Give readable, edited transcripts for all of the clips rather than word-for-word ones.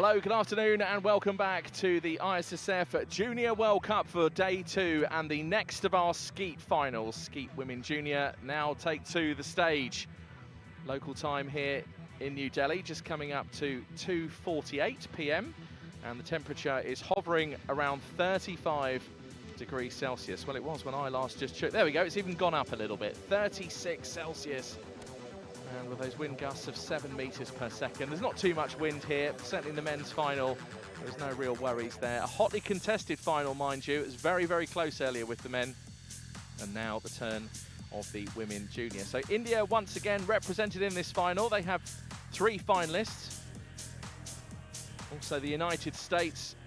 Hello, good afternoon and welcome back to the Issf Junior World Cup for day 2 and the next of our Skeet finals. Skeet Women Junior now take to the stage. Local time here in New Delhi, just coming up to 2:48 p.m. and the temperature is hovering around 35 degrees Celsius. Well, it was when I last just checked. There we go, it's even gone up a little bit, 36 Celsius. And with those wind gusts of 7 meters per second, there's not too much wind here. Certainly in the men's final, there's no real worries there. A hotly contested final, mind you. It was very, very close earlier with the men. And now the turn of the women junior. So India once again represented in this final. They have 3 finalists. Also the United States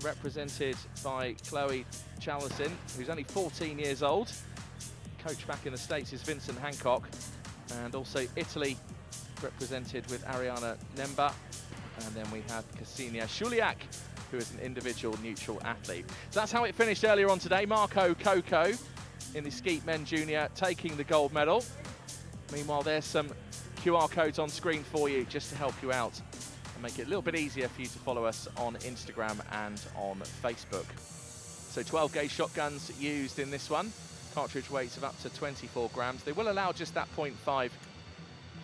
represented by Chloe Chalison, who's only 14 years old. Coach back in the States is Vincent Hancock. And also Italy represented with Ariana Nemba. And then we have Ksenia Shuliak, who is an individual neutral athlete. So that's how it finished earlier on today. Marco Coco in the Skeet Men Junior taking the gold medal. Meanwhile, there's some QR codes on screen for you just to help you out and make it a little bit easier for you to follow us on Instagram and on Facebook. So 12 gauge shotguns used in this one. Cartridge weights of up to 24 grams. They will allow just that 0.5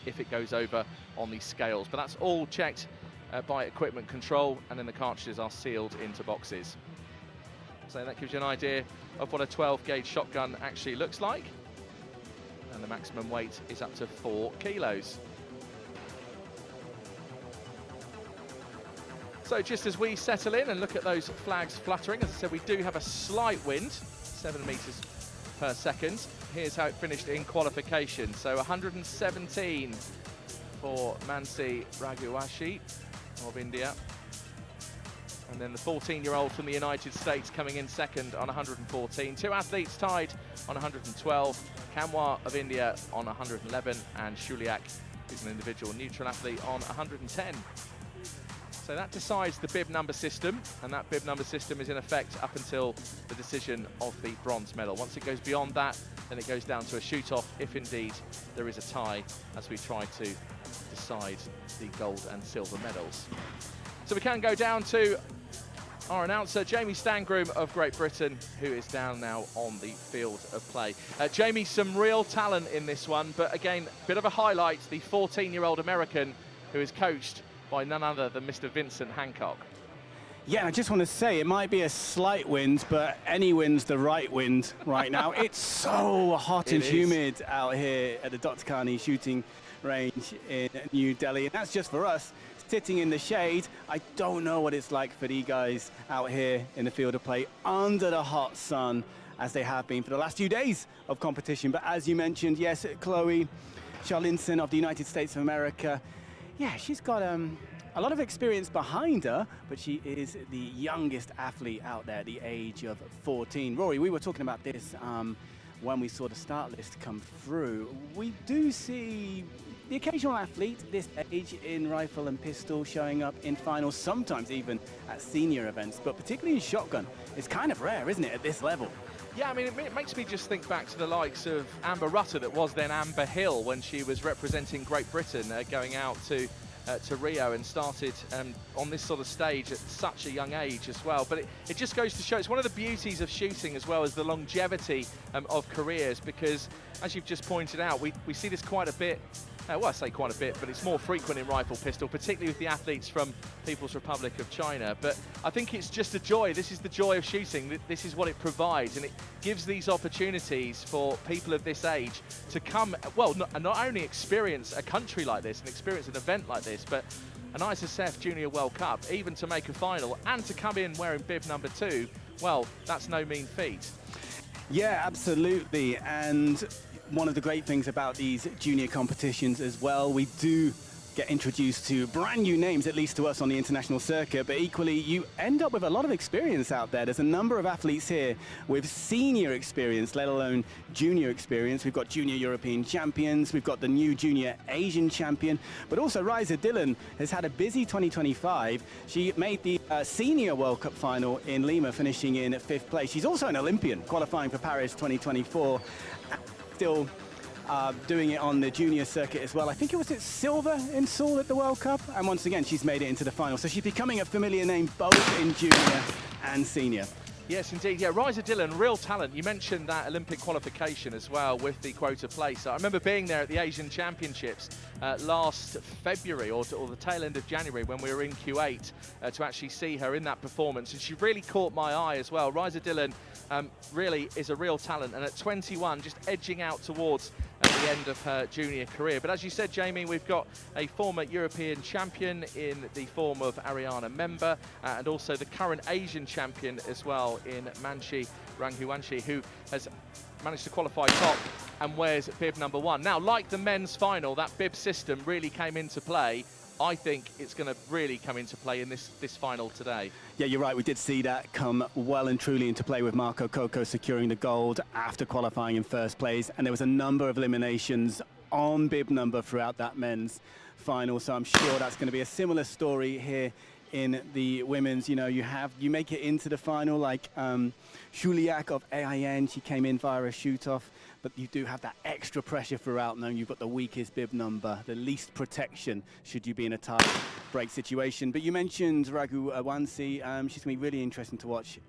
if it goes over on these scales, but that's all checked by equipment control, and then the cartridges are sealed into boxes. So that gives you an idea of what a 12 gauge shotgun actually looks like. And the maximum weight is up to 4 kilos. So just as we settle in and look at those flags fluttering, as I said, we do have a slight wind, 7 meters per second. Here's how it finished in qualification. So 117 for Mansi Raghuvanshi of India. And then the 14-year-old from the United States coming in second on 114. 2 athletes tied on 112. Kanwar of India on 111 and Shuliak, who's an individual neutral athlete, on 110. So that decides the bib number system, and that bib number system is in effect up until the decision of the bronze medal. Once it goes beyond that, then it goes down to a shoot-off, if indeed there is a tie, as we try to decide the gold and silver medals. So we can go down to our announcer, Jamie Stangroom of Great Britain, who is down now on the field of play. Jamie, some real talent in this one, but again, bit of a highlight, the 14-year-old American who is coached by none other than Mr. Vincent Hancock. Yeah, I just want to say, it might be a slight wind, but any wind's the right wind right now. It's so hot and humid out here at the Dr. Carney shooting range in New Delhi, and that's just for us sitting in the shade. I don't know what it's like for the guys out here in the field of play under the hot sun, as they have been for the last few days of competition. But as you mentioned, yes, Chloe Chalison of the United States of America, yeah, she's got a lot of experience behind her, but she is the youngest athlete out there at the age of 14. Rory, we were talking about this when we saw the start list come through. We do see the occasional athlete this age in rifle and pistol showing up in finals, sometimes even at senior events, but particularly in shotgun, it's kind of rare, isn't it, at this level? Yeah, I mean, it makes me just think back to the likes of Amber Rutter, that was then Amber Hill, when she was representing Great Britain, going out to Rio and started on this sort of stage at such a young age as well. But it just goes to show, it's one of the beauties of shooting as well as the longevity of careers, because as you've just pointed out, we see this quite a bit. Well, I say quite a bit, but it's more frequent in rifle pistol, particularly with the athletes from People's Republic of China. But I think it's just a joy. This is the joy of shooting. This is what it provides, and it gives these opportunities for people of this age to come, well, not only experience a country like this and experience an event like this, but an Issf Junior World Cup, even to make a final and to come in wearing bib number 2. Well, that's no mean feat. Yeah, absolutely. And one of the great things about these junior competitions as well, we do get introduced to brand new names, at least to us on the international circuit, but equally you end up with a lot of experience out there. There's a number of athletes here with senior experience, let alone junior experience. We've got junior European champions, we've got the new junior Asian champion, but also Riza Dillon has had a busy 2025. She made the senior World Cup final in Lima, finishing in 5th place. She's also an Olympian, qualifying for Paris 2024. Still doing it on the junior circuit as well. I think it was silver in Seoul at the World Cup, and once again she's made it into the final. So she's becoming a familiar name both in junior and senior. Yes, indeed. Yeah, Ryza Dillon, real talent. You mentioned that Olympic qualification as well with the quota place. I remember being there at the Asian Championships last February or the tail end of January when we were in Q8 to actually see her in that performance. And she really caught my eye as well. Ryza Dillon really is a real talent. And at 21, just edging out towards the end of her junior career. But as you said, Jamie, we've got a former European champion in the form of Ariana Member and also the current Asian champion as well in Manchi Ranghuwanshi, who has managed to qualify top and wears bib number 1. Now, like the men's final, that bib system really came into play. I think it's going to really come into play in this final today. Yeah, you're right. We did see that come well and truly into play with Marco Coco securing the gold after qualifying in first place. And there was a number of eliminations on bib number throughout that men's final. So I'm sure that's going to be a similar story here in the women's. You know, you make it into the final like Shuliak of AIN. She came in via a shoot-off. But you do have that extra pressure throughout, knowing you've got the weakest bib number, the least protection should you be in a tight break situation. But you mentioned Ranghuwanshi. She's going to be really interesting to watch.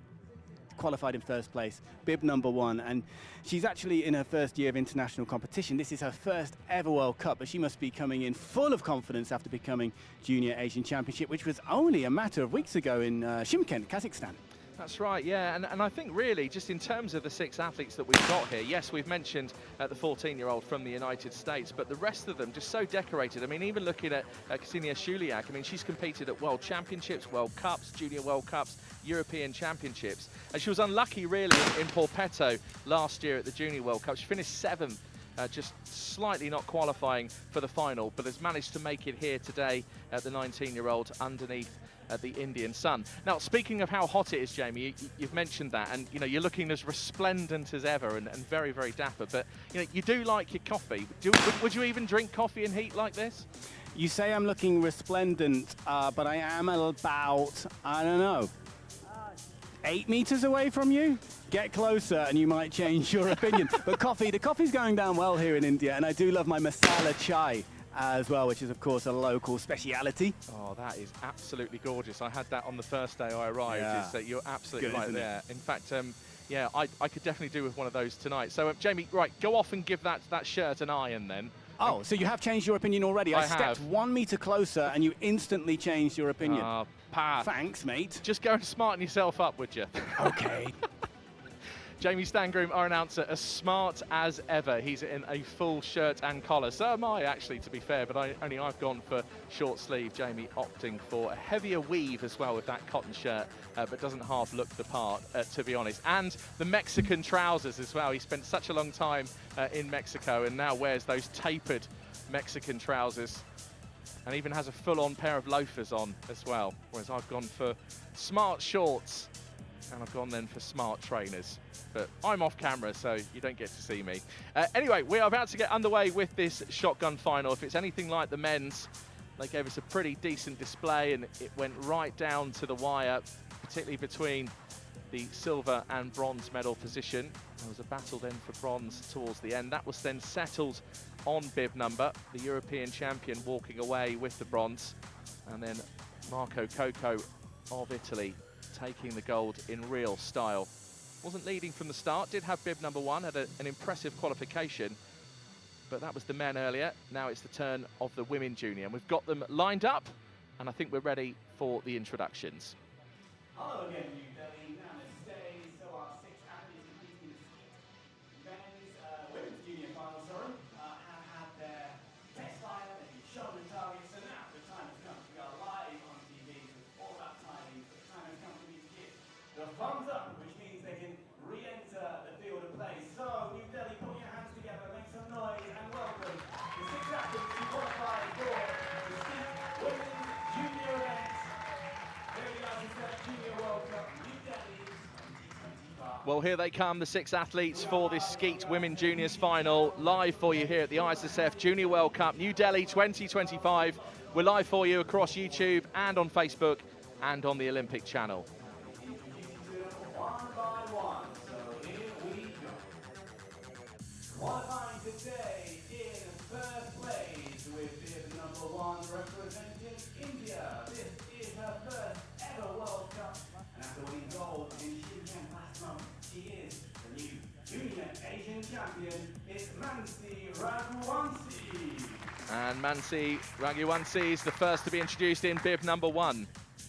Qualified in first place, bib number 1, and she's actually in her first year of international competition. This is her first ever World Cup, but she must be coming in full of confidence after becoming Junior Asian Championship, which was only a matter of weeks ago in Shymkent, Kazakhstan. That's right, yeah, and I think really just in terms of the 6 athletes that we've got here, yes, we've mentioned the 14-year-old from the United States, but the rest of them just so decorated. I mean, even looking at Ksenia Shuliak, I mean, she's competed at World Championships, World Cups, Junior World Cups, European Championships, and she was unlucky really in Porpetto last year at the Junior World Cup. She finished 7th. Just slightly not qualifying for the final, but has managed to make it here today at the 19-year-old underneath the Indian sun. Now, speaking of how hot it is, Jamie, you've mentioned that, and you know you're looking as resplendent as ever and very, very dapper. But you know you do like your coffee. Would you even drink coffee in heat like this? You say I'm looking resplendent, but I am about, I don't know, 8 meters away from you. Get closer and you might change your opinion. But the coffee's going down well here in India, and I do love my masala chai as well, which is of course a local speciality. Oh, that is absolutely gorgeous. I had that on the first day I arrived. Yeah. You're absolutely Good, right isn't there. it? In fact, yeah, I could definitely do with one of those tonight. So, Jamie, right, go off and give that shirt an iron then. Oh, so you have changed your opinion already? I stepped 1 meter closer and you instantly changed your opinion. Pat. Thanks, mate. Just go and smarten yourself up, would you? Okay. Jamie Stangroom, our announcer, as smart as ever. He's in a full shirt and collar. So am I, actually, to be fair, but I've gone for short sleeve. Jamie opting for a heavier weave as well with that cotton shirt, but doesn't half look the part, to be honest. And the Mexican trousers as well. He spent such a long time in Mexico and now wears those tapered Mexican trousers and even has a full-on pair of loafers on as well, whereas I've gone for smart shorts and I've gone then for smart trainers. But I'm off camera, so you don't get to see me. Anyway, we are about to get underway with this shotgun final. If it's anything like the men's, they gave us a pretty decent display and it went right down to the wire, particularly between the silver and bronze medal position. There was a battle then for bronze towards the end. That was then settled on bib number, the European champion walking away with the bronze. And then Marco Coco of Italy taking the gold in real style. Wasn't leading from the start, did have bib number 1, had an impressive qualification, but that was the men earlier. Now it's the turn of the women junior, and we've got them lined up, and I think we're ready for the introductions. Hello again, New Delhi. Namaste. So our 6 athletes competing in the women's junior final, have had their test fire, they've shown the targets, so now the time has come. We are live on TV with all that timing, but the time has come for me to give the thumbs up, which means they can re-enter the field of play. So, New Delhi, put your hands together, make some noise, and welcome the 6 athletes who qualified for the Skeet Women's Junior event. Here we are, the Junior World Cup, New Delhi 2025. Well, here they come, the 6 athletes for this Skeet Women Juniors final, live for you here at the Issf Junior World Cup, New Delhi 2025. We're live for you across YouTube and on Facebook and on the Olympic channel. One by one, so here we go. Qualifying today in first place with bib number 1 representing India. This is her first ever World Cup, and after winning gold in Shenzhen last month, she is the new Junior Asian Champion. It's Mansi Raghuvanshi. And Mansi Raghuvanshi is the first to be introduced in bib number 1,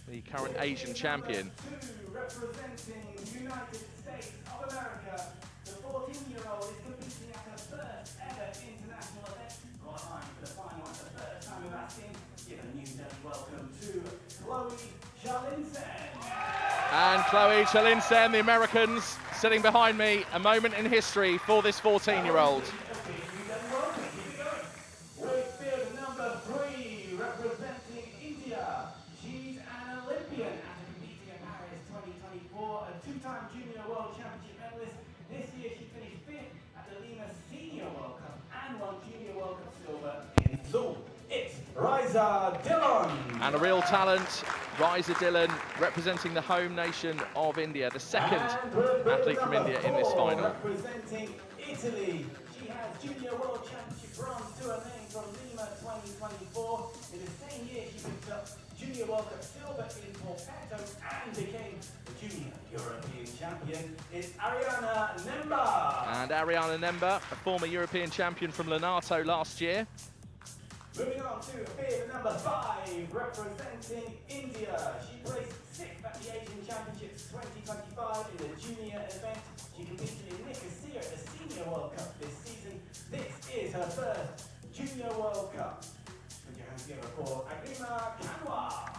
the current Asian champion. Number 2 representing United States of America. The 14-year-old is competing at her first ever international event, qualifying for the final at the first time of asking. Give a new Delhi welcome to Chloe Chalinsen. And Chloe Chalinsen, the Americans, sitting behind me. A moment in history for this 14-year-old. With bib number 3 representing India. She's an Olympian after competing at Paris 2024, a 2-time Junior World Championship medalist. This year she finished 5th at the Lima Senior World Cup and won Junior World Cup silver in Seoul. It's Riza Dillon. And a real talent, Riza Dillon, representing the home nation of India, the second athlete from India in this final. Representing Italy, she has Junior World Championship bronze to her name from Lima 2024. In the same year, she picked up Junior World Cup silver in Porto and became the Junior European Champion. It's Ariana Nemba. And Ariana Nemba, a former European champion from Lenato last year. Moving on to bib number 5, representing India. She placed 6th at the Asian Championships 2025 in the junior event. She competed in Nicosia at the Senior World Cup this season. This is her first Junior World Cup. Put your hands together for Agrima Kanwa.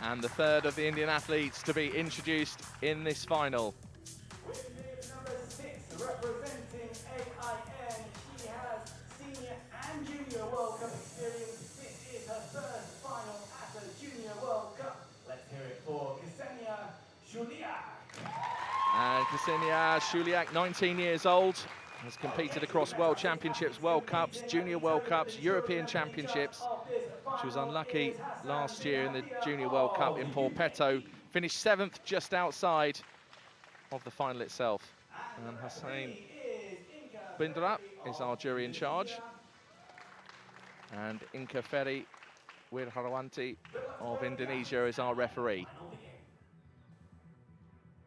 And the third of the Indian athletes to be introduced in this final. With bib number 6, representing AIN, she has Senior and Junior World Cup experience. This is her first final at the Junior World Cup. Let's hear it for Ksenia Shuliak. And Ksenia Shuliak, 19 years old, has competed across World Championships, World Cups, Junior World Cups, European Championships. She was unlucky last year in the Junior World Cup in Porto, finished 7th just outside of the final itself. And Hussein Bindra is our jury in charge. And Inka Ferry Wirharwanti of Indonesia is our referee.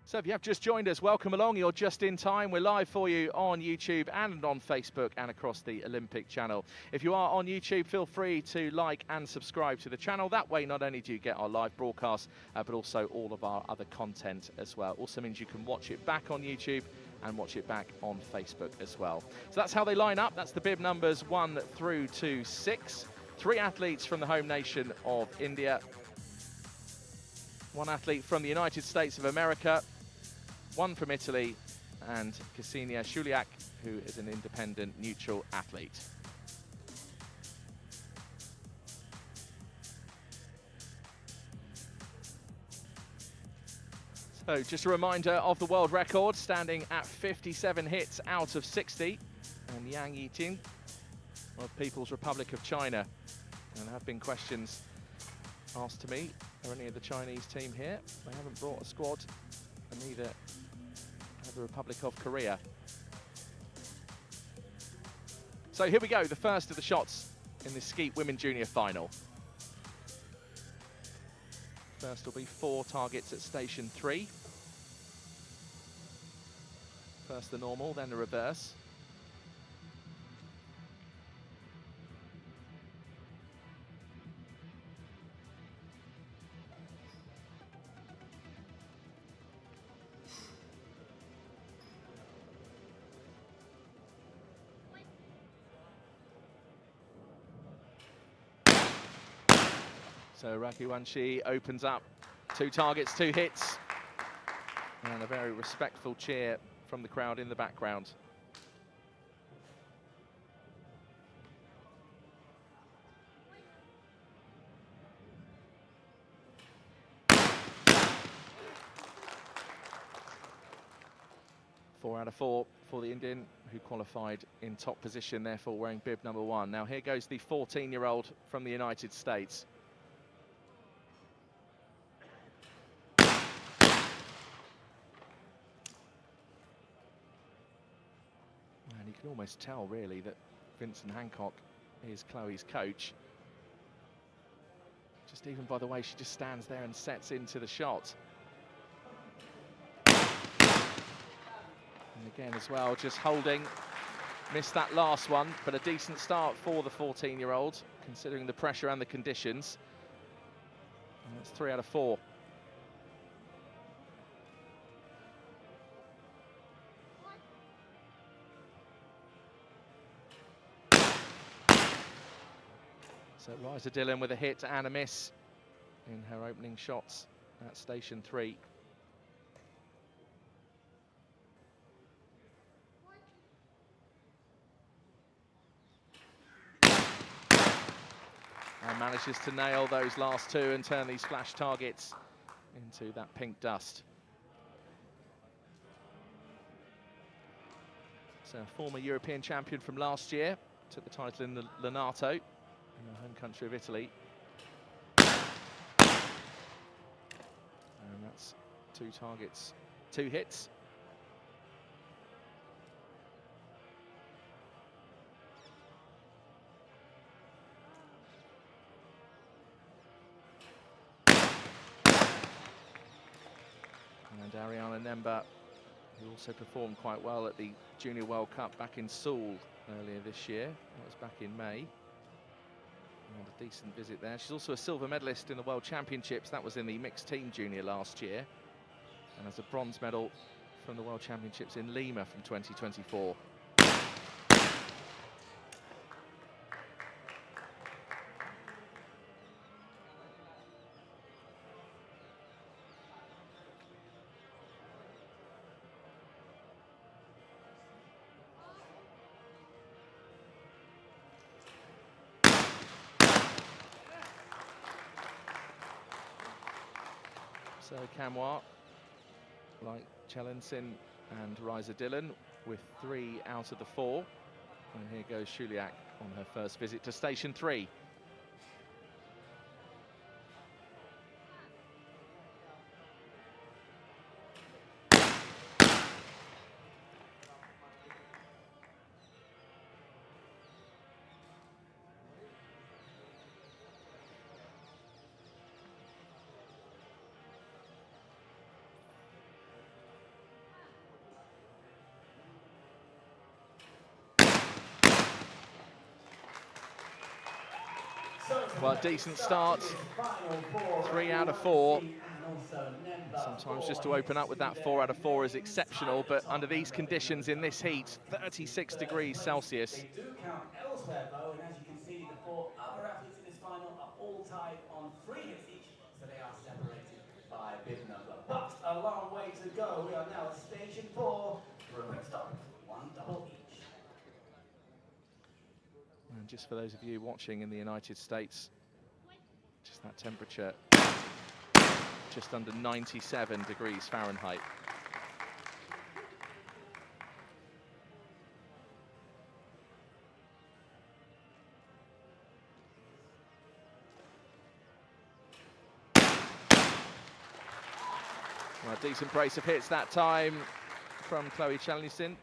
So if you have just joined us, welcome along. You're just in time. We're live for you on YouTube and on Facebook and across the Olympic channel. If you are on YouTube, feel free to like and subscribe to the channel. That way, not only do you get our live broadcast, but also all of our other content as well. Also means you can watch it back on YouTube and watch it back on Facebook as well. So that's how they line up. That's the bib numbers 1 through to 6. 3 athletes from the home nation of India. 1 athlete from the United States of America. 1 from Italy, and Ksenia Shuliak, who is an independent neutral athlete. So just a reminder of the world record, standing at 57 hits out of 60, and Yang Yiting of People's Republic of China. And there have been questions asked to me, are any of the Chinese team here? They haven't brought a squad, and neither the Republic of Korea. So here we go, the first of the shots in the Skeet Women Junior final. First will be 4 targets at station 3. First the normal, then the reverse. So Raghuvanshi opens up, 2 targets, 2 hits, and a very respectful cheer from the crowd in the background. Four out of 4 for the Indian, who qualified in top position, therefore wearing bib number 1. Now here goes the 14-year-old from the United States. And you can almost tell, really, that Vincent Hancock is Chloe's coach. Just even by the way she just stands there and sets into the shot. And again as well, just holding. Missed that last one, but a decent start for the 14-year-old, considering the pressure and the conditions. And that's 3 out of 4. So Ryza Dillon with a hit and a miss in her opening shots at station 3. And manages to nail those last 2 and turn these flash targets into that pink dust. So former European champion from last year, took the title in the Lenato, in the home country of Italy. And that's 2 targets, 2 hits. And Ariana Nemba, who also performed quite well at the Junior World Cup back in Seoul earlier this year. That was back in May. And a decent visit there. She's also a silver medalist in the World Championships. That was in the mixed team junior last year. And has a bronze medal from the World Championships in Lima from 2024. So Camois, like Chelensin and Ryza Dillon, with 3 out of the 4. And here goes Shuliak on her first visit to station 3. Well, decent start, 3 out of 4. Sometimes just to open up with that 4 out of 4 is exceptional, but under these conditions in this heat, 36 degrees Celsius. They do count elsewhere though, and as you can see, the 4 other athletes in this final are all tied on 3 hits each, so they are separated by a big number. But a long way to go. We are now at station 4 for a quick stop, 1 double each. And just for those of you watching in the United States, just that temperature, just under 97 degrees Fahrenheit. Well, a decent brace of hits that time from Chloe Chelensin.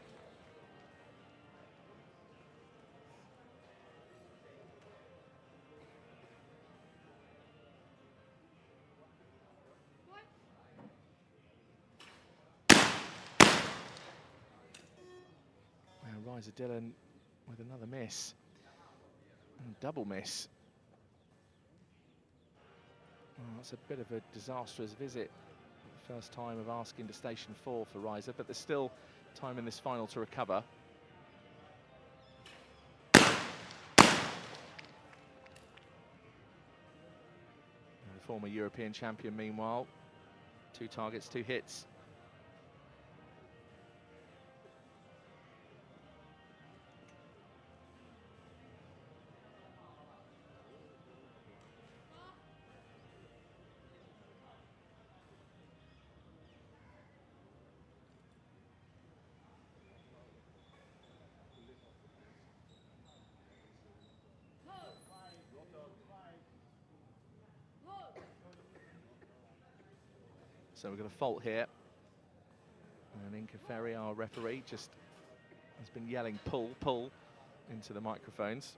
Ryza Dillon with another miss, and double miss. Well, that's a bit of a disastrous visit. First time of asking to station 4 for Ryza, but there's still time in this final to recover. And the former European champion, meanwhile, 2 targets, 2 hits. So we've got a fault here. And Inka Ferry, our referee, just has been yelling pull, pull into the microphones.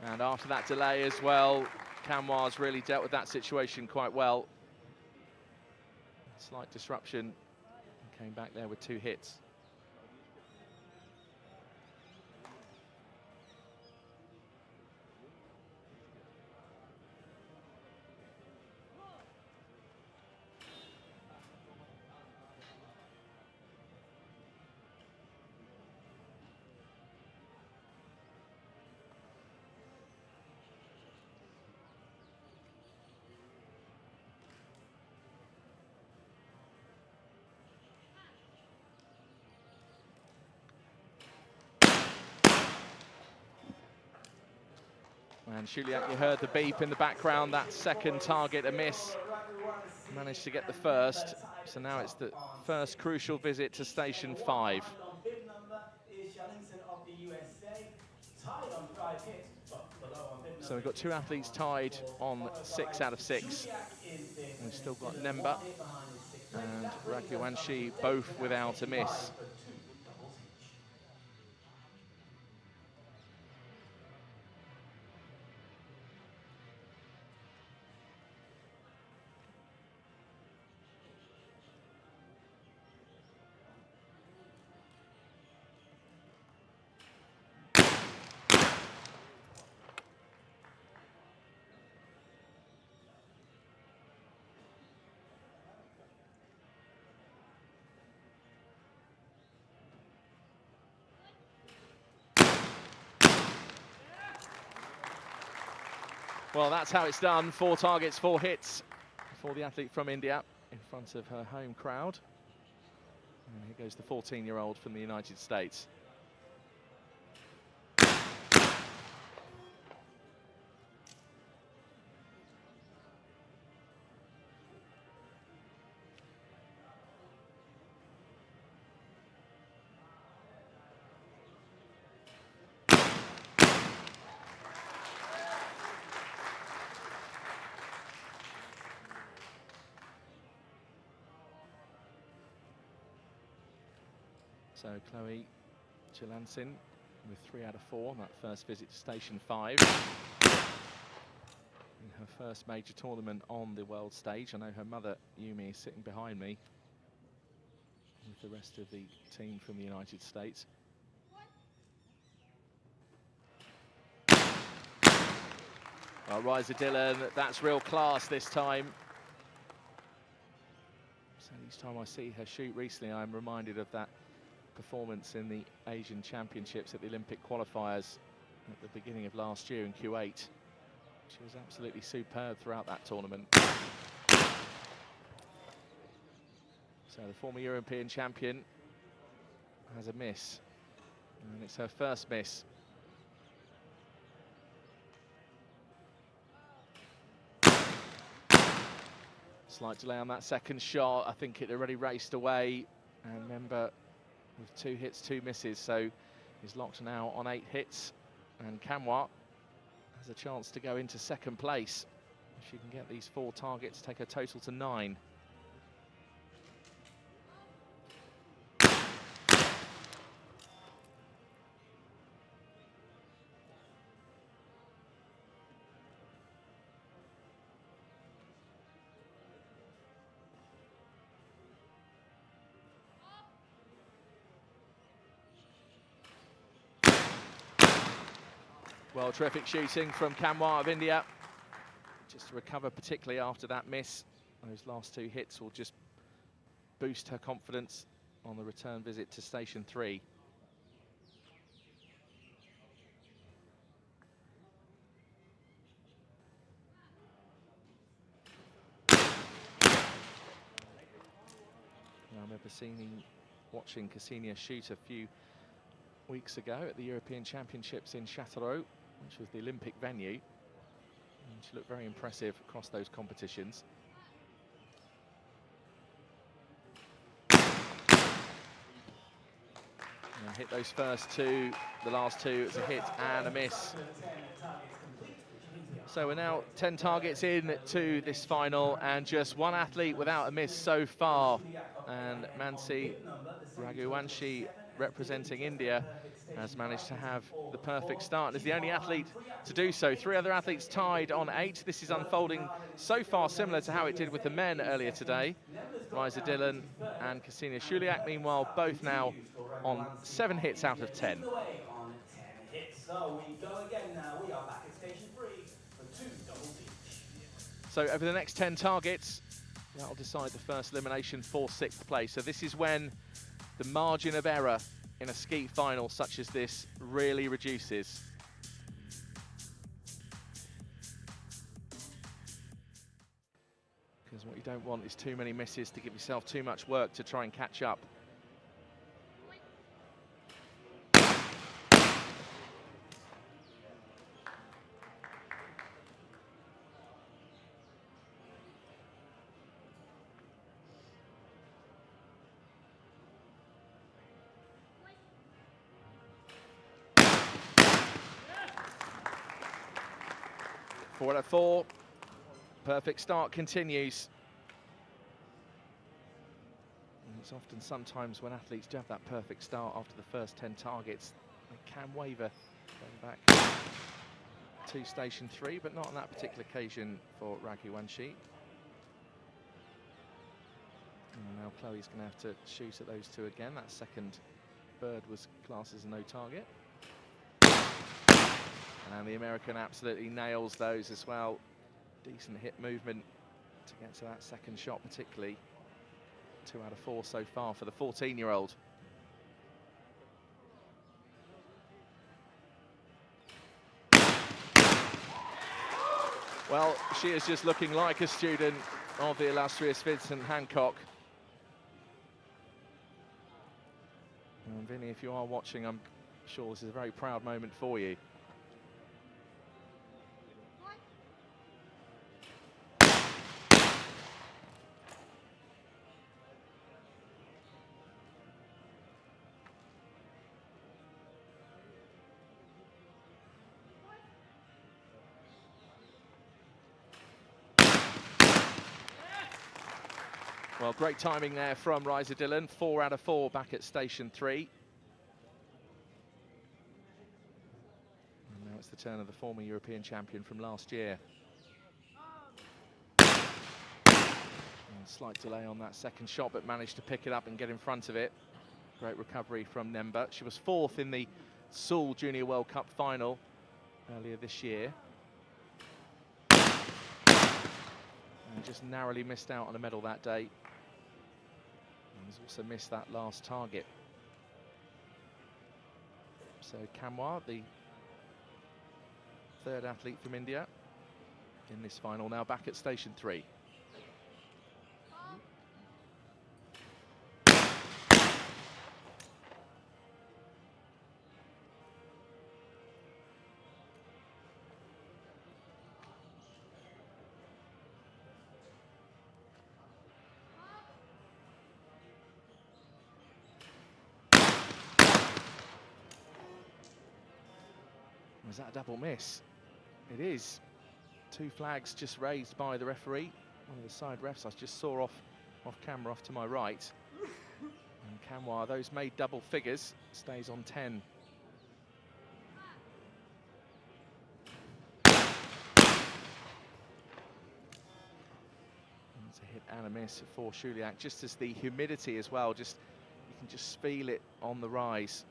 And after that delay as well, Camwar's really dealt with that situation quite well. Slight disruption, came back there with 2 hits. And Juliak, you heard the beep in the background, that second target a miss. Managed to get the first, so now it's the first crucial visit to station 5. So we've got 2 athletes tied on 6 out of 6. We've still got Nemba and Raghuvanshi both without a miss. Well, that's how it's done. 4 targets, 4 hits for the athlete from India in front of her home crowd. And here goes the 14-year-old from the United States. So Chloe Chilansin with 3 out of 4 on that first visit to station 5. In her first major tournament on the world stage. I know her mother, Yumi, is sitting behind me with the rest of the team from the United States. Well, Riza Dillon, that's real class this time. So each time I see her shoot recently, I'm reminded of that performance in the Asian Championships at the Olympic qualifiers at the beginning of last year in Kuwait. She was absolutely superb throughout that tournament. So the former European champion has a miss, and it's her first miss. Slight delay on that second shot. I think it already raced away, and remember, with 2 hits, 2 misses, so he's locked now on 8 hits, and Camwar has a chance to go into second place. If she can get these 4 targets, take her total to 9. Well, terrific shooting from Camwar of India. Just to recover, particularly after that miss. Those last 2 hits will just boost her confidence on the return visit to station 3. I remember watching Ksenia shoot a few weeks ago at the European Championships in Châtellerault, which was the Olympic venue. And she looked very impressive across those competitions. And hit those first two, the last two, it's a hit and a miss. So we're now 10 targets in to this final, and just one athlete without a miss so far. And Mansi Raghuvanshi, representing India, has managed to have the perfect start and is the only athlete to do so. 3 other athletes tied on 8. This is unfolding so far similar to how it did with the men earlier today. Riza Dillon and Ksenia Shuliak, meanwhile, both now on 7 hits out of 10. So we go again now. We are back at station 3 for 2 doubles each. So over the next 10 targets, that'll decide the first elimination for 6th place. So this is when the margin of error in a skeet final such as this really reduces. Because what you don't want is too many misses to give yourself too much work to try and catch up. Four out of 4. Perfect start continues. And it's often sometimes when athletes do have that perfect start after the first 10 targets, they can waver going back to station 3, but not on that particular occasion for Raghuvanshi. And now Chloe's going to have to shoot at those 2 again. That second bird was classed as a no target. And the American absolutely nails those as well. Decent hit movement to get to that second shot particularly. 2 out of 4 so far for the 14-year-old. Well, she is just looking like a student of the illustrious Vincent Hancock. And Vinny, if you are watching, I'm sure this is a very proud moment for you. Well, great timing there from Riza Dillon. 4 out of 4 back at station 3. And now it's the turn of the former European champion from last year. And slight delay on that second shot, but managed to pick it up and get in front of it. Great recovery from Nemba. She was 4th in the Seoul Junior World Cup final earlier this year. And just narrowly missed out on a medal that day. And has also missed that last target. So Kamwar, the 3rd athlete from India in this final, now back at station 3. Was that a double miss? It is. 2 flags just raised by the referee. One of the side refs I just saw off camera off to my right. And Kamwar, those made double figures, stays on 10. It's a hit and a miss for Shuliak, just as the humidity as well, just you can just feel it on the rise.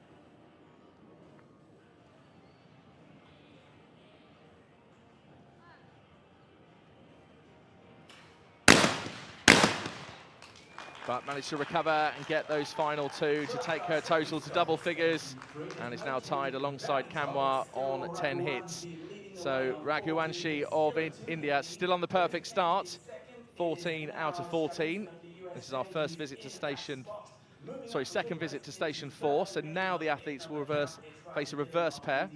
But managed to recover and get those final 2 to take her total to double figures, and is now tied alongside Kamwar on 10 hits. So Raghuvanshi of India still on the perfect start, 14 out of 14. This is our second visit to station 4. So now the athletes will face a reverse pair.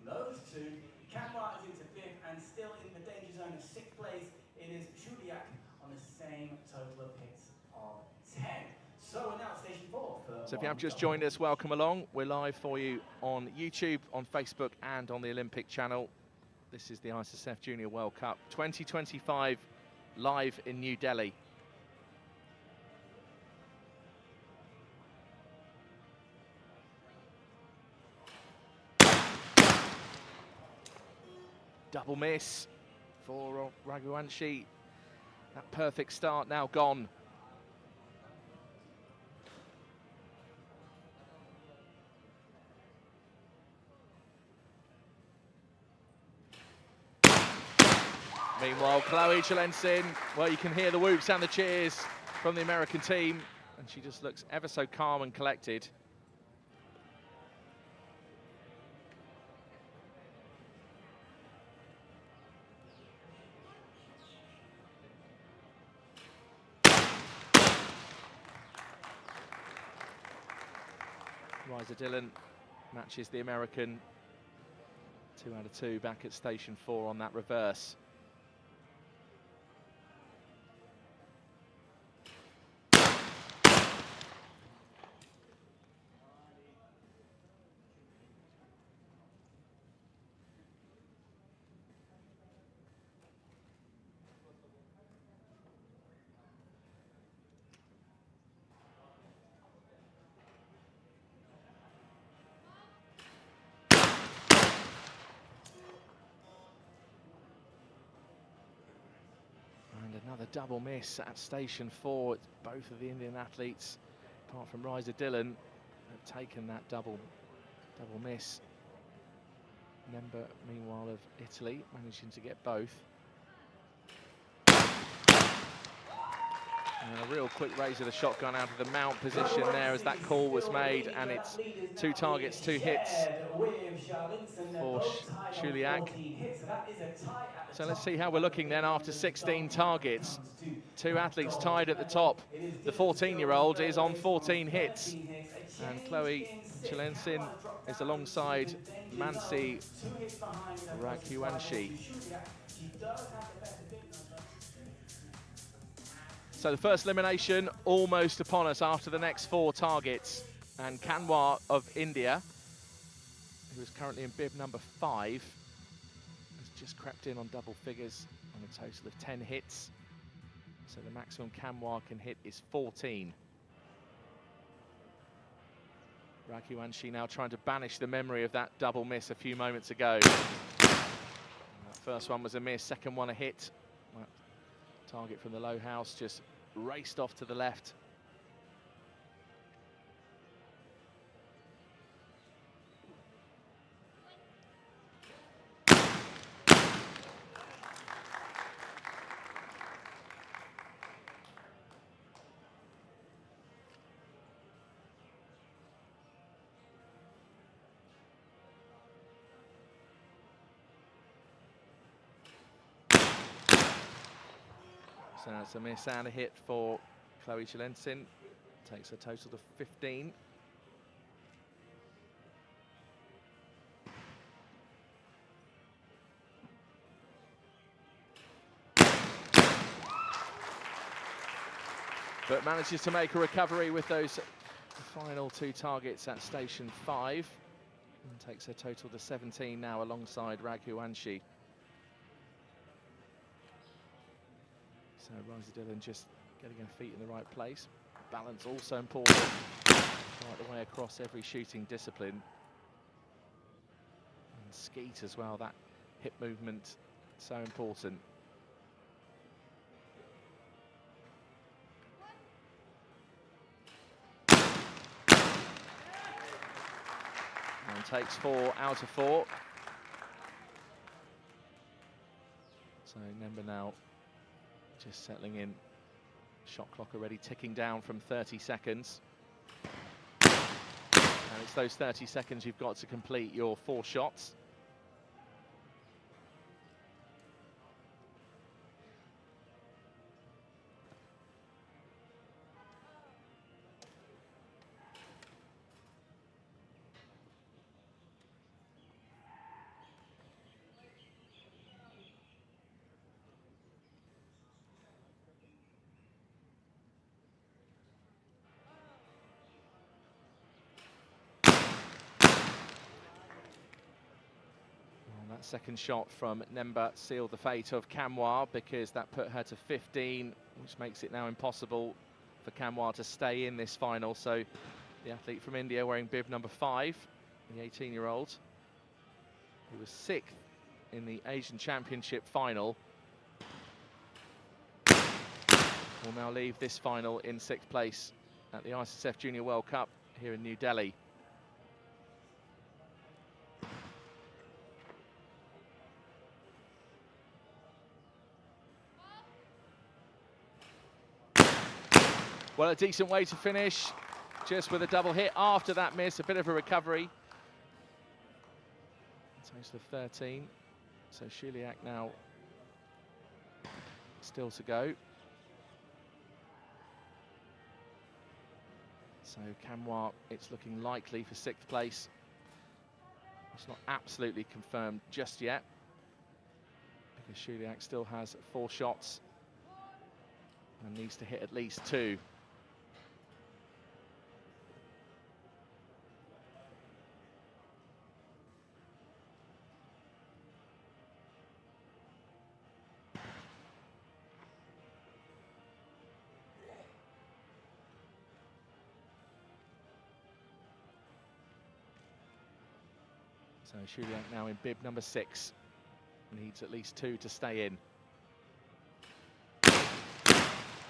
Those 2, Kamwar is into 5th and still in the danger zone of 6th place. It is Shuliak on the same total of hits of 10. So if you have just joined us, welcome along. We're live for you on YouTube, on Facebook, and on the Olympic channel. This is the Issf Junior World Cup 2025 live in New Delhi. Double miss for Raghuvanshi. That perfect start now gone. Meanwhile, Chloe Chelensin, well, you can hear the whoops and the cheers from the American team, and she just looks ever so calm and collected. Riza Dillon matches the American. 2 out of 2 back at station 4 on that reverse. Another double miss at station 4. It's both of the Indian athletes, apart from Riza Dillon, have taken that double miss. Member, meanwhile, of Italy, managing to get both. And a real quick raise of the shotgun out of the mount position there as that call was made, and it's 2 targets, 2 hits for Shuliak. So let's see how we're looking then after 16 targets. 2 athletes tied at the top. The 14-year-old is on 14 hits. And Chloe Chelensin is alongside Mansi Raghuvanshi. So the first elimination almost upon us after the next 4 targets. And Kanwar of India, who is currently in bib number 5, has just crept in on double figures on a total of 10 hits. So the maximum Kanwar can hit is 14. Raghuvanshi now trying to banish the memory of that double miss a few moments ago. That first one was a miss, second one a hit. That target from the low house just raced off to the left. So it's a miss and a hit for Chloe Chelensin. Takes a total of 15. But manages to make a recovery with those final 2 targets at station 5. And takes a total to 17 now alongside Raghuvanshi. So Riza Dillon just getting her feet in the right place. Balance also important right the way across every shooting discipline. And Skeet as well, that hip movement so important. And takes 4 out of 4. So Nemba now just settling in. Shot clock already ticking down from 30 seconds. And it's those 30 seconds you've got to complete your 4 shots. That second shot from Nemba sealed the fate of Kamwa because that put her to 15, which makes it now impossible for Kamwa to stay in this final. So the athlete from India wearing bib number 5, the 18-year-old, who was 6th in the Asian Championship final, will now leave this final in 6th place at the ISSF Junior World Cup here in New Delhi. Well, a decent way to finish, just with a double hit after that miss, a bit of a recovery. Total of 13, so Shuliak now still to go. So Kamwa, it's looking likely for 6th place. It's not absolutely confirmed just yet, because Shuliak still has 4 shots and needs to hit at least 2. So Shuliak now in bib number 6, needs at least 2 to stay in.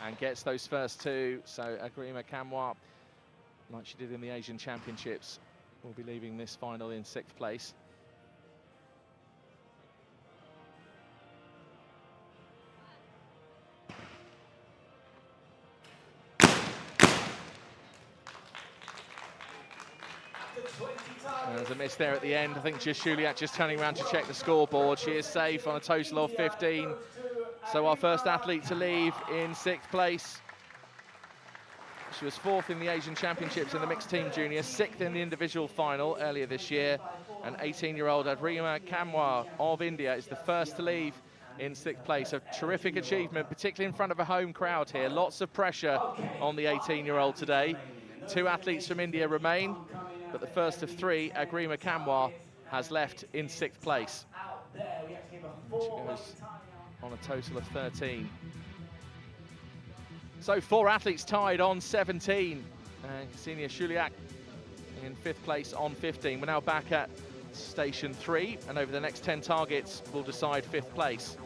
And gets those first 2, so Agrima Kamwa, like she did in the Asian Championships, will be leaving this final in 6th place. There's a miss there at the end. I think just Shuliak just turning around to check the scoreboard. She is safe on a total of 15. So our first athlete to leave in 6th place. She was 4th in the Asian Championships in the mixed team junior, 6th in the individual final earlier this year. And 18-year-old Agrima Kamwa of India is the first to leave in 6th place. A terrific achievement, particularly in front of a home crowd here. Lots of pressure on the 18-year-old today. 2 athletes from India remain, but the first of 3, Agrima Kamwa, has left in 6th place. She goes on a total of 13. So 4 athletes tied on 17. Ksenia Shuliak in 5th place on 15. We're now back at station 3, and over the next 10 targets, we'll decide 5th place.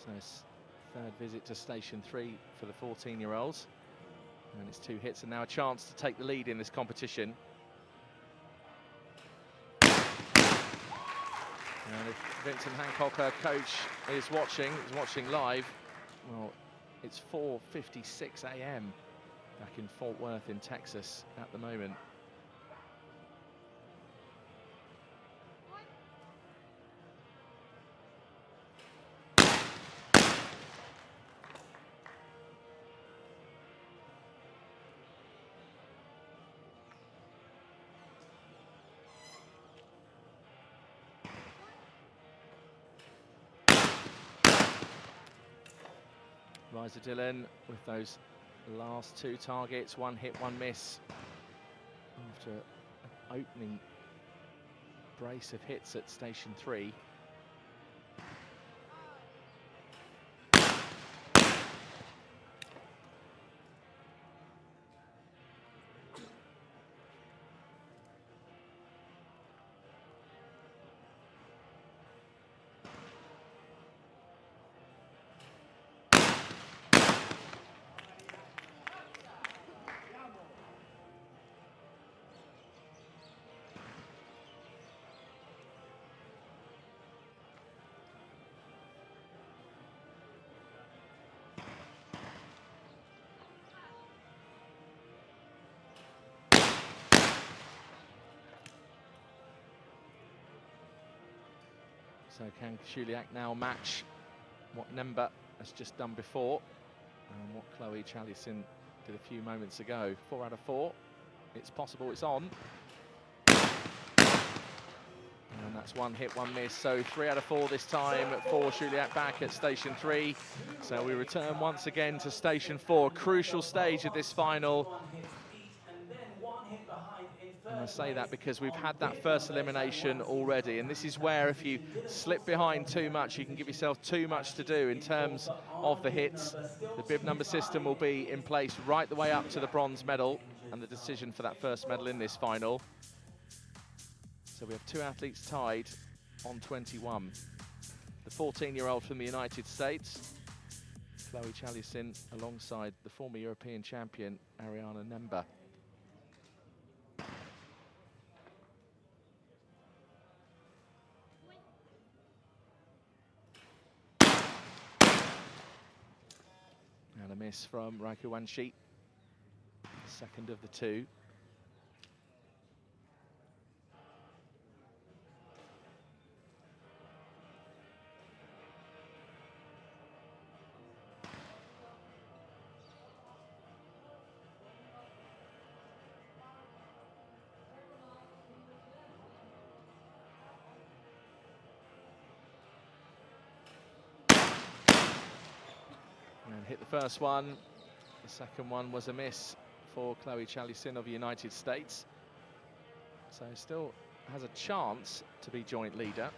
So it's 3rd visit to station 3 for the 14-year-olds. And it's 2 hits and now a chance to take the lead in this competition. And if Vincent Hancock, her coach, is watching live, well, it's 4:56 a.m. back in Fort Worth in Texas at the moment. Liza Dillon with those last 2 targets, 1 hit, 1 miss. After an opening brace of hits at station 3. So can Shuliak now match what Nemba has just done before and what Chloe Chaliacin did a few moments ago? 4 out of 4. It's possible, it's on. And that's 1 hit, 1 miss. So 3 out of 4 this time for Shuliak back at station 3. So we return once again to station 4, crucial stage of this final. And I say that because we've had that first elimination already, and this is where if you slip behind too much, you can give yourself too much to do in terms of the hits. The bib number system will be in place right the way up to the bronze medal and the decision for that first medal in this final. So we have 2 athletes tied on 21. The 14-year-old from the United States, Chloe Chaliacin, alongside the former European champion, Ariana Nemba. And a miss from Rakuwanshi, second of the 2. And hit the first one. The second one was a miss for Chloe Chaliacin of the United States. So still has a chance to be joint leader.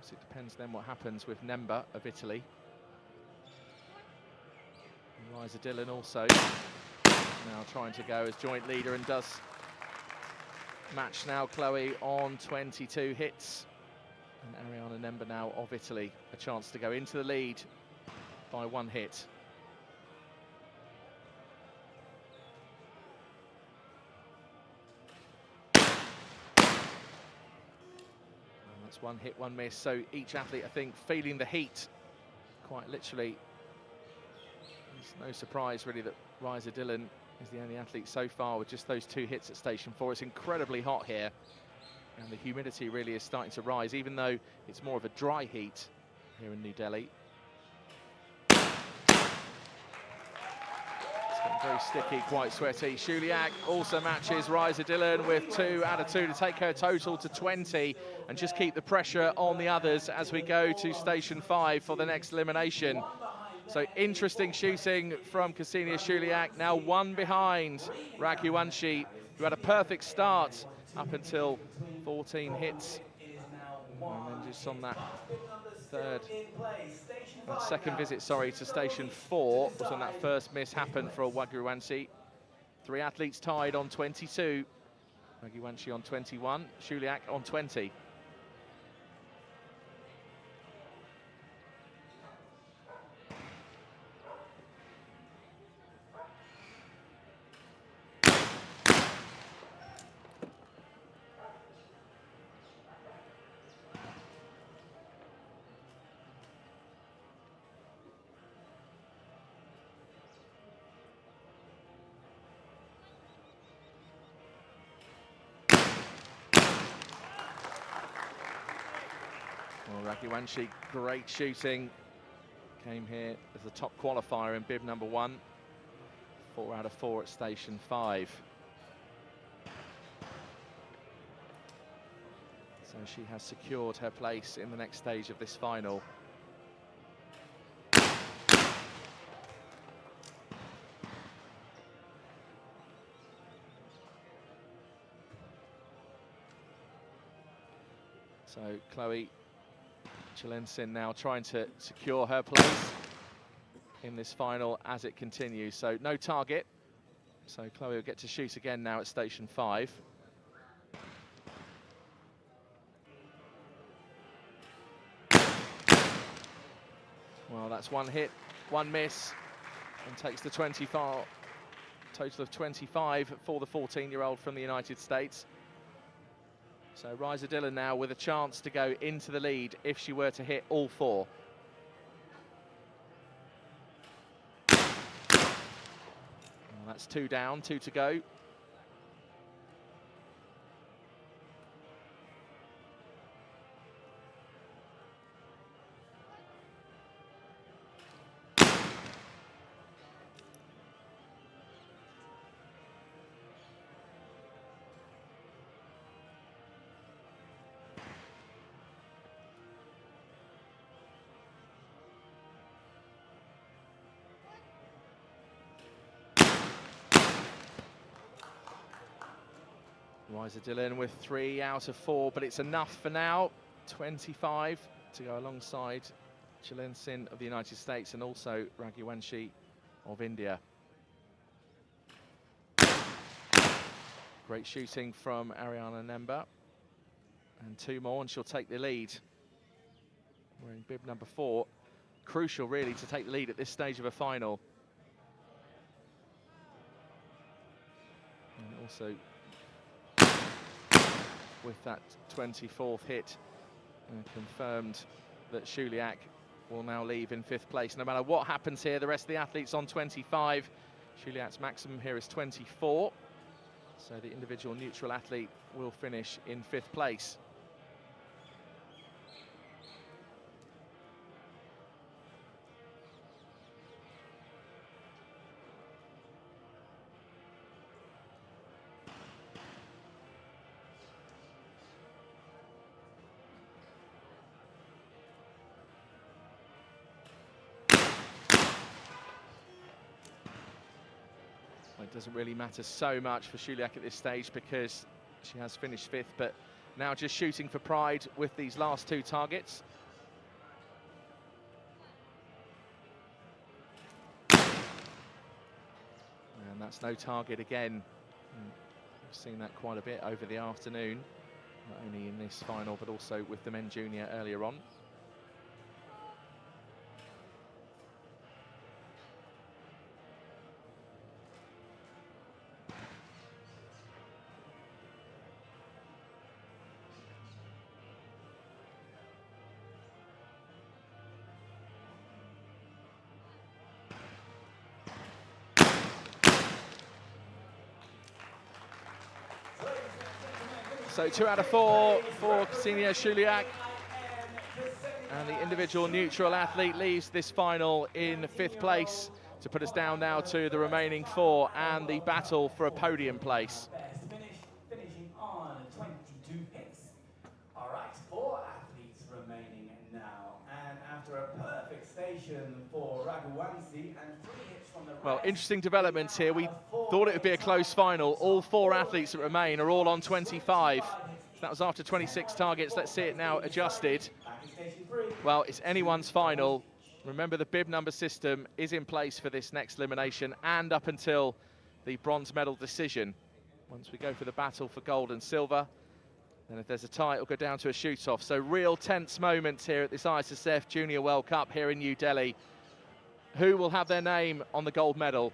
So it depends then what happens with Nemba of Italy. And Liza Dillon also now trying to go as joint leader and does match now Chloe on 22 hits. And Ariana Nemba now of Italy, a chance to go into the lead by 1 hit. That's 1 hit, 1 miss. So each athlete, I think, feeling the heat, quite literally. It's no surprise, really, that Liza Dillon is the only athlete so far with just those 2 hits at station 4. It's incredibly hot here, and the humidity really is starting to rise, even though it's more of a dry heat here in New Delhi. Very sticky, quite sweaty. Shuliak also matches Liza Dillon with 2 out of 2 to take her total to 20 and just keep the pressure on the others as we go to station 5 for the next elimination. So interesting shooting from Ksenia Shuliak, now 1 behind Rakuwanshi, who had a perfect start up until 14 hits. And then just on that second visit, to station 4 was when that first miss happened for Rakuwanshi. 3 athletes tied on 22. Rakuwanshi on 21, Shuliak on 20. Well, Rakuwanshi, great shooting. Came here as the top qualifier in bib number 1. 4 out of 4 at station 5. So she has secured her place in the next stage of this final. So Chloe Chaliacin now trying to secure her place in this final as it continues. So no target. So Chloe will get to shoot again now at station 5. Well, that's 1 hit, 1 miss, and takes the 25, total of 25 for the 14-year-old from the United States. So Liza Dillon now with a chance to go into the lead if she were to hit all 4. Well, that's 2 down, 2 to go. Riser Dillon with 3 out of 4, but it's enough for now. 25 to go alongside Chilen Sin of the United States and also Raghuvanshi of India. Great shooting from Ariana Nemba. And 2 more and she'll take the lead. Wearing bib number 4. Crucial really to take the lead at this stage of a final. And also with that 24th hit, confirmed that Shuliak will now leave in 5th place. No matter what happens here, the rest of the athletes on 25. Shuliak's maximum here is 24. So the individual neutral athlete will finish in 5th place. It doesn't really matter so much for Shuliak at this stage because she has finished 5th, but now just shooting for pride with these last 2 targets. And that's no target again. We've seen that quite a bit over the afternoon, not only in this final, but also with the men junior earlier on. So 2 out of 4 for Ksenia Shuliak. And the individual neutral athlete leaves this final in 5th place to put us down now to the remaining 4 and the battle for a podium place. Finishing on 22 hits. All right, 4 athletes remaining now. And after a perfect station for Raghuvanshi and 3 hits from the Well, interesting developments here. We thought it would be a close final. All 4 athletes that remain are all on 25. So that was after 26 targets. Let's see it now adjusted. Well, it's anyone's final. Remember, the bib number system is in place for this next elimination and up until the bronze medal decision. Once we go for the battle for gold and silver, then if there's a tie, it'll go down to a shoot-off. So real tense moments here at this ISSF Junior World Cup here in New Delhi. Who will have their name on the gold medal?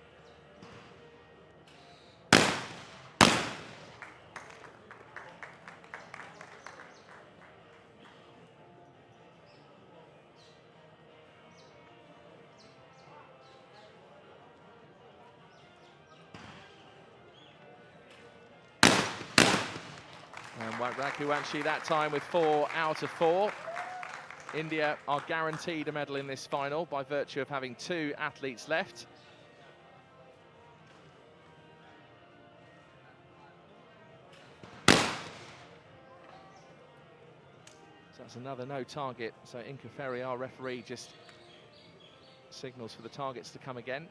And Raghuvanshi that time with 4 out of 4. India are guaranteed a medal in this final by virtue of having 2 athletes left. So that's another no target. So Inka Ferry, our referee, just signals for the targets to come again.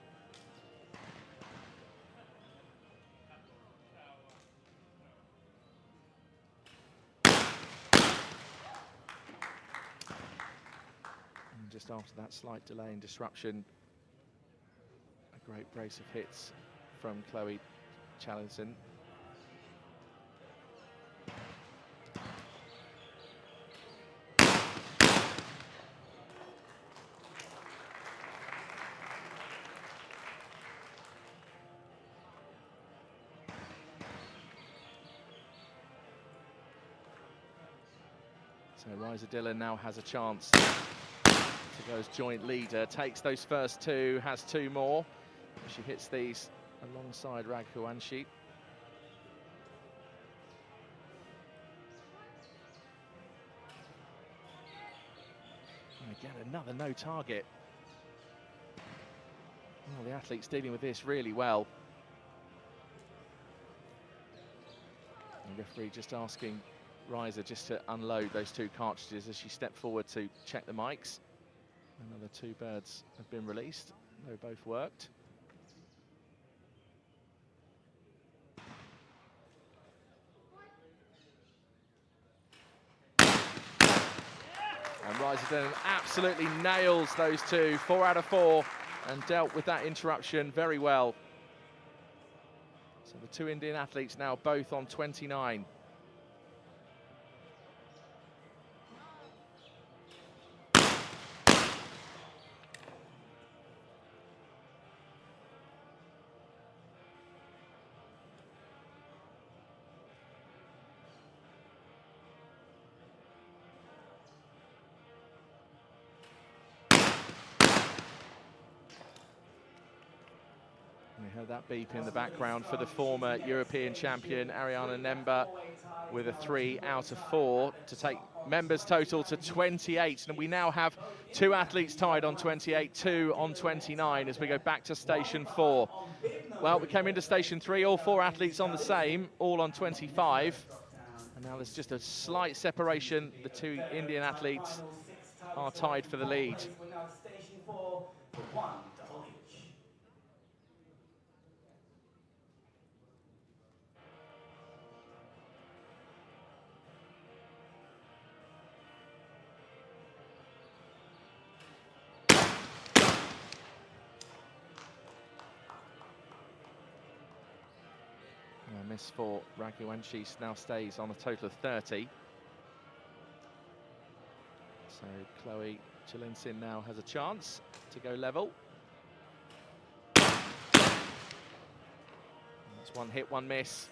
Just after that slight delay and disruption, a great brace of hits from Chloe Chalinson. So Riser Dillon now has a chance to go as joint leader, takes those first 2, has 2 more. She hits these alongside Raghuvanshi. And again, another no target. Well, the athlete's dealing with this really well. The referee just asking Riser just to unload those 2 cartridges as she stepped forward to check the mics. Another 2 birds have been released. They both worked. Dillon absolutely nails those two, 4 out of 4, and dealt with that interruption very well. So the two Indian athletes now both on 29. We heard that beep in the background for the former European champion Ariana Nemba with a 3 out of 4 to take members total to 28. And we now have 2 athletes tied on 28, 2 on 29 as we go back to station 4. Well, we came into station 3, all 4 athletes on the same, all on 25. And now there's just a slight separation. The 2 Indian athletes are tied for the lead. Miss for Raghuvanshi now stays on a total of 30. So Chloe Chilinsin now has a chance to go level. That's 1 hit, 1 miss.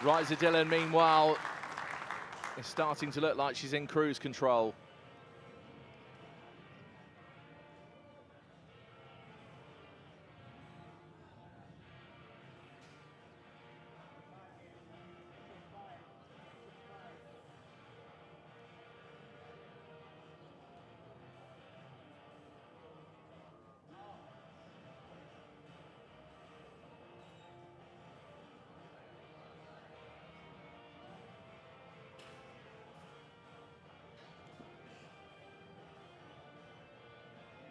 Riza Dillon, meanwhile, is starting to look like she's in cruise control.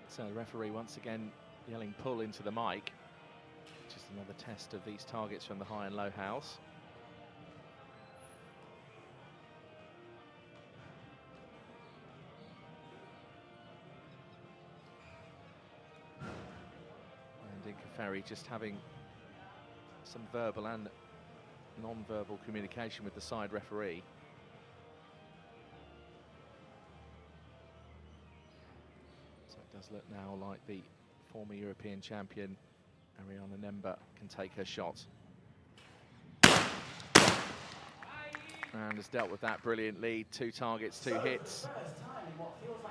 So the referee once again yelling pull into the mic. Just another test of these targets from the high and low house. And Inka Ferry just having some verbal and non-verbal communication with the side referee. Does look now like the former European champion Ariana Nemba can take her shot. And has dealt with that brilliantly. 2 targets, 2 hits.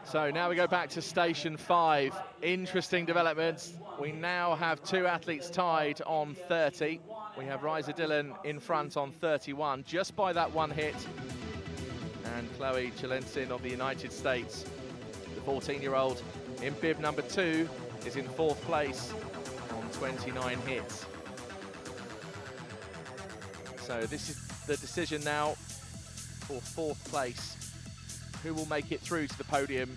So now we go back to station 5. Interesting developments. We now have 2 athletes tied on 30. We have Riza Dillon in front on 31, just by that 1 hit. And Chloe Chilinsin of the United States, the 14-year-old, in bib number 2, is in 4th place on 29 hits. So this is the decision now for 4th place. Who will make it through to the podium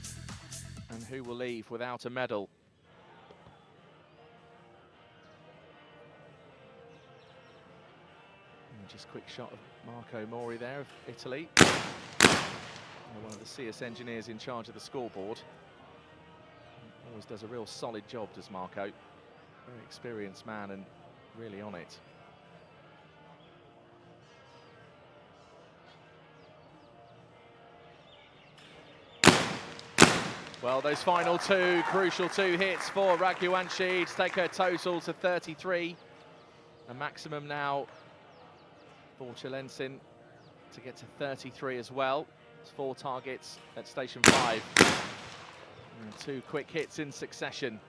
and who will leave without a medal? And just a quick shot of Marco Mori there of Italy. One of the CS engineers in charge of the scoreboard. Always does a real solid job, does Marco. Very experienced man and really on it. Well, those final 2 crucial 2 hits for Raghuvanshi to take her total to 33. A maximum now for Chilinsin to get to 33 as well. It's 4 targets at station 5. And 2 quick hits in succession.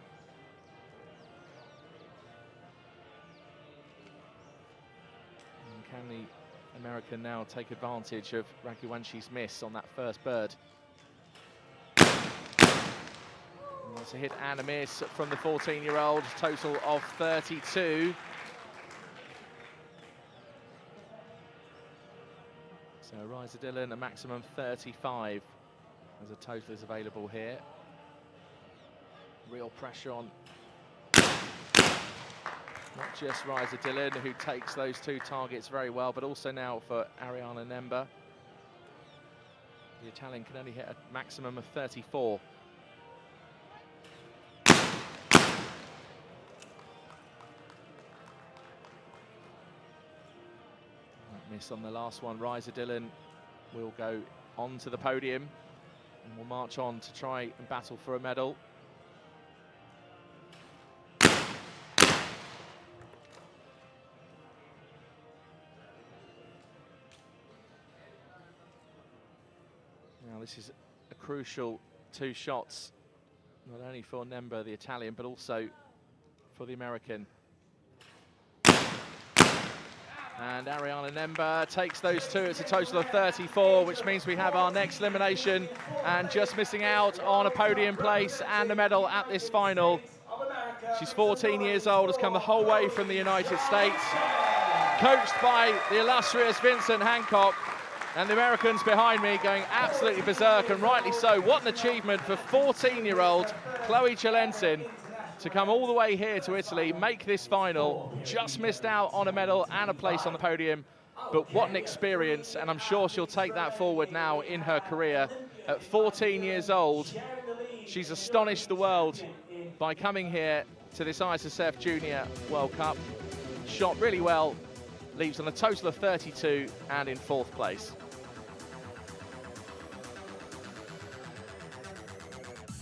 And can the American now take advantage of Raghuvanshi's miss on that first bird? And that's a hit and a miss from the 14-year-old, total of 32. So So Ryza Dillon, a maximum 35 as a total is available here. Real pressure on not just Ryza Dillon, who takes those two targets very well, but also now for Ariana Nemba. The Italian can only hit a maximum of 34. Miss on the last one. Ryza Dillon will go on to the podium and will march on to try and battle for a medal. Now this is a crucial 2 shots, not only for Nemba, the Italian, but also for the American. And Ariana Nemba takes those 2. It's a total of 34, which means we have our next elimination, and just missing out on a podium place and a medal at this final. She's 14 years old, has come the whole way from the United States, coached by the illustrious Vincent Hancock, and the Americans behind me going absolutely berserk, and rightly so. What an achievement for 14-year-old Chloe Chalensin to come all the way here to Italy, make this final. Just missed out on a medal and a place on the podium, but what an experience, and I'm sure she'll take that forward now in her career. At 14 years old, she's astonished the world by coming here to this ISSF Junior World Cup. Shot really well, leaves on a total of 32 and in 4th place.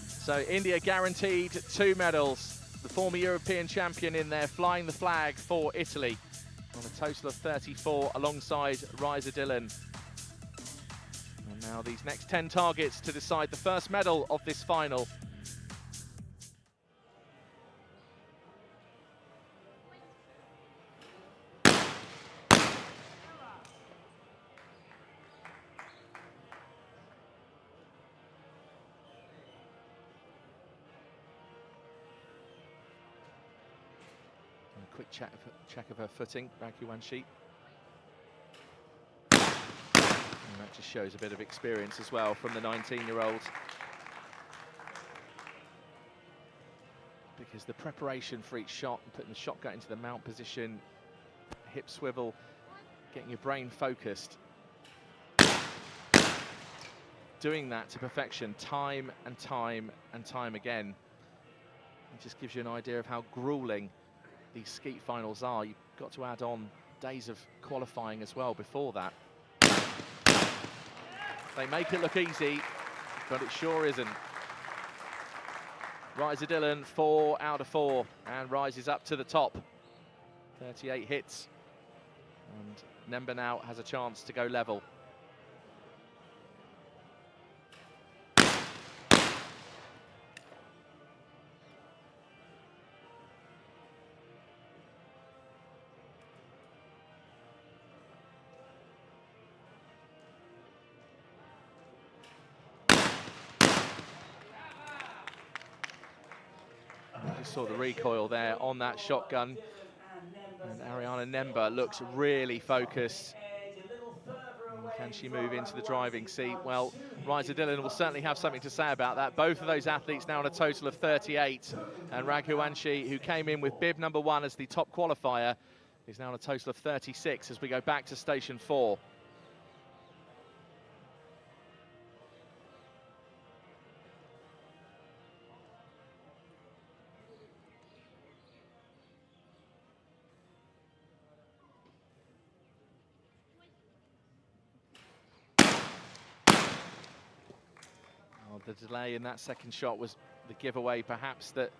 So India guaranteed 2 medals. The former European champion in there, flying the flag for Italy on a total of 34 alongside Ryza Dillon. And now these next 10 targets to decide the first medal of this final. Quick check of her footing, Raghuvanshi. And that just shows a bit of experience as well from the 19-year-old. Because the preparation for each shot, and putting the shotgun into the mount position, hip swivel, getting your brain focused. Doing that to perfection time and time and time again. It just gives you an idea of how grueling these Skeet finals are. You've got to add on days of qualifying as well before that. They make it look easy, but it sure isn't. Ryza Dillon, 4 out of 4, and rises up to the top. 38 hits. And Nemba now has a chance to go level. Saw the recoil there on that shotgun, and Ariana Nemba looks really focused. Can she move into the driving seat? Well, Ryza Dillon will certainly have something to say about that. Both of those athletes now on a total of 38, and Raghuvanshi, who came in with bib number 1 as the top qualifier, is now on a total of 36 as we go back to station 4. The delay in that second shot was the giveaway, perhaps, that